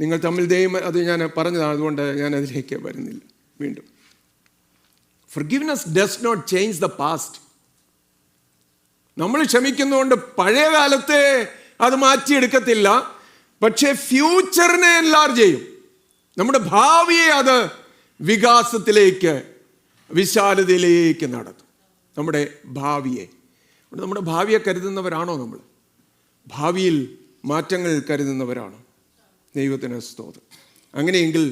നിങ്ങൾ തമ്മിൽ അത് ഞാൻ പറഞ്ഞതാണ്, അതുകൊണ്ട് ഞാൻ അതിലേക്ക് വരുന്നില്ല. വീണ്ടും, forgiveness does not change the past. നമ്മൾ ക്ഷമിക്കുന്നതുകൊണ്ട് പഴയ കാലത്തെ അത് മാറ്റിയെടുക്കത്തില്ല, പക്ഷേ ഫ്യൂച്ചറിനെ എൻലാർജ് ചെയ്യും. നമ്മുടെ ഭാവിയെ അത് വികാസത്തിലേക്ക്, വിശാലതയിലേക്ക് നടത്തും. നമ്മുടെ ഭാവിയെ കരുതുന്നവരാണോ നമ്മൾ? ഭാവിയിൽ മാറ്റങ്ങൾ കരുതുന്നവരാണോ? ദൈവത്തിന് സ്തോത്രം. അങ്ങനെയെങ്കിൽ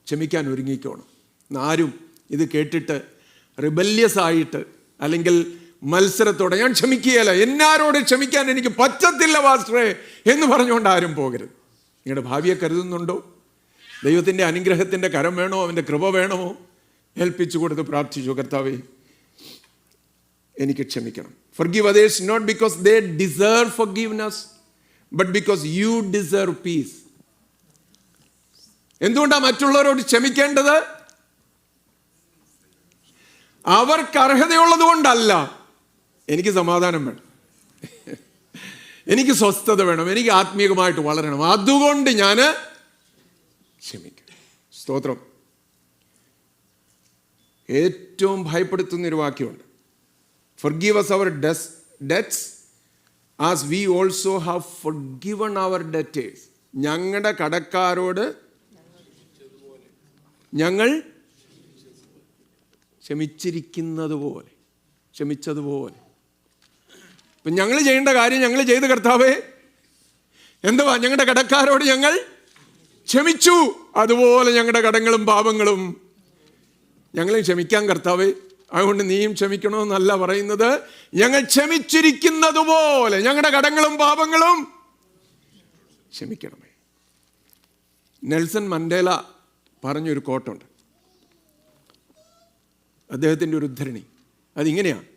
ക്ഷമിക്കാൻ ഒരുങ്ങിക്കോണം. ആരും ഇത് കേട്ടിട്ട് റിബല്യസ് ആയിട്ട് അല്ലെങ്കിൽ മത്സരത്തോടെ ഞാൻ ക്ഷമിക്കുകയല്ല, എന്നാരോട് ക്ഷമിക്കാൻ എനിക്ക് പറ്റത്തില്ല പാസ്റ്ററേ എന്ന് പറഞ്ഞുകൊണ്ട് ആരും പോകരുത്. നിങ്ങളുടെ ഭാവിയെ കരുതുന്നുണ്ടോ? ദൈവത്തിൻ്റെ അനുഗ്രഹത്തിൻ്റെ കരം വേണോ? അവൻ്റെ കൃപ വേണമോ? ഏൽപ്പിച്ചു കൊടുത്ത് പ്രാർത്ഥിച്ചു, കർത്താവേ എനിക്ക് ക്ഷമിക്കണം. Forgive others not because they deserve forgiveness, but because you deserve peace. എന്തുകൊണ്ടാണ് മറ്റുള്ളവരോട് ക്ഷമിക്കേണ്ടത്? അവർക്ക് അർഹതയുള്ളത് കൊണ്ടല്ല. എനിക്ക് സമാധാനം വേണം, എനിക്ക് സ്വസ്ഥത വേണം, എനിക്ക് ആത്മീയമായിട്ട് വളരണം, അതുകൊണ്ട് ഞാൻ ക്ഷമിക്കും. സ്തോത്രം. ഏറ്റവും ഭയപ്പെടുത്തുന്നൊരു വാക്യമുണ്ട്, forgive us our debts as we also have forgiven our debtors. ഞങ്ങളുടെ കടക്കാരോട് ഞങ്ങൾ ക്ഷമിച്ചതുപോലെ. ഇപ്പം ഞങ്ങൾ ചെയ്യേണ്ട കാര്യം ഞങ്ങൾ ചെയ്ത്, കർത്താവേ എന്തുവാ? ഞങ്ങളുടെ കടക്കാരോട് ഞങ്ങൾ ക്ഷമിച്ചു, അതുപോലെ ഞങ്ങളുടെ കടങ്ങളും പാപങ്ങളും ഞങ്ങളും ക്ഷമിക്കാൻ കർത്താവേ. അതുകൊണ്ട് നീയും ക്ഷമിക്കണമെന്നല്ല പറയുന്നത്, ഞങ്ങൾ ക്ഷമിച്ചിരിക്കുന്നത് പോലെ ഞങ്ങളുടെ കടങ്ങളും പാപങ്ങളും ക്ഷമിക്കണമേ. നെൽസൺ മണ്ടേല പറഞ്ഞൊരു കോട്ടുണ്ട്, അദ്ദേഹത്തിൻ്റെ ഒരു ഉദ്ധരണി, അതിങ്ങനെയാണ്: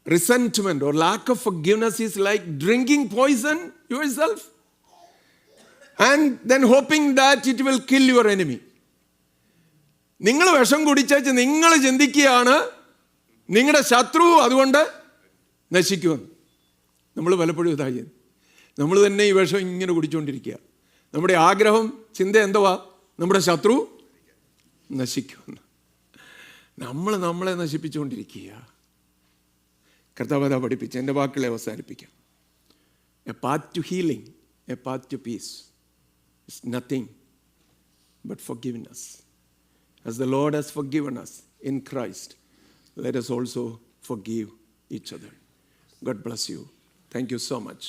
resentment or lack of forgiveness is like drinking poison yourself and then hoping that it will kill your enemy. നിങ്ങൾ വിഷം കുടിച്ചേച്ച് നിങ്ങൾ ചിന്തിക്കുകയാണ് നിങ്ങളുടെ ശത്രു അതുകൊണ്ട് നശിക്കുമെന്ന്. നമ്മൾ പലപ്പോഴും ഇതാ ചെയ്യുന്നത്, നമ്മൾ തന്നെ ഈ വിഷം ഇങ്ങനെ കുടിച്ചുകൊണ്ടിരിക്കുക. നമ്മുടെ ആഗ്രഹം, ചിന്ത എന്തുവാ? നമ്മുടെ ശത്രു നശിക്കുമെന്ന്. നമ്മളെ നശിപ്പിച്ചുകൊണ്ടിരിക്കുക. കർത്താവ് അതാ പഠിപ്പിച്ച്. എൻ്റെ വാക്കുകളെ അവസാനിപ്പിക്കാം. A path to healing, a path to peace is nothing but forgiveness. As the Lord has forgiven us in Christ, let us also forgive each other. God bless you. Thank you so much.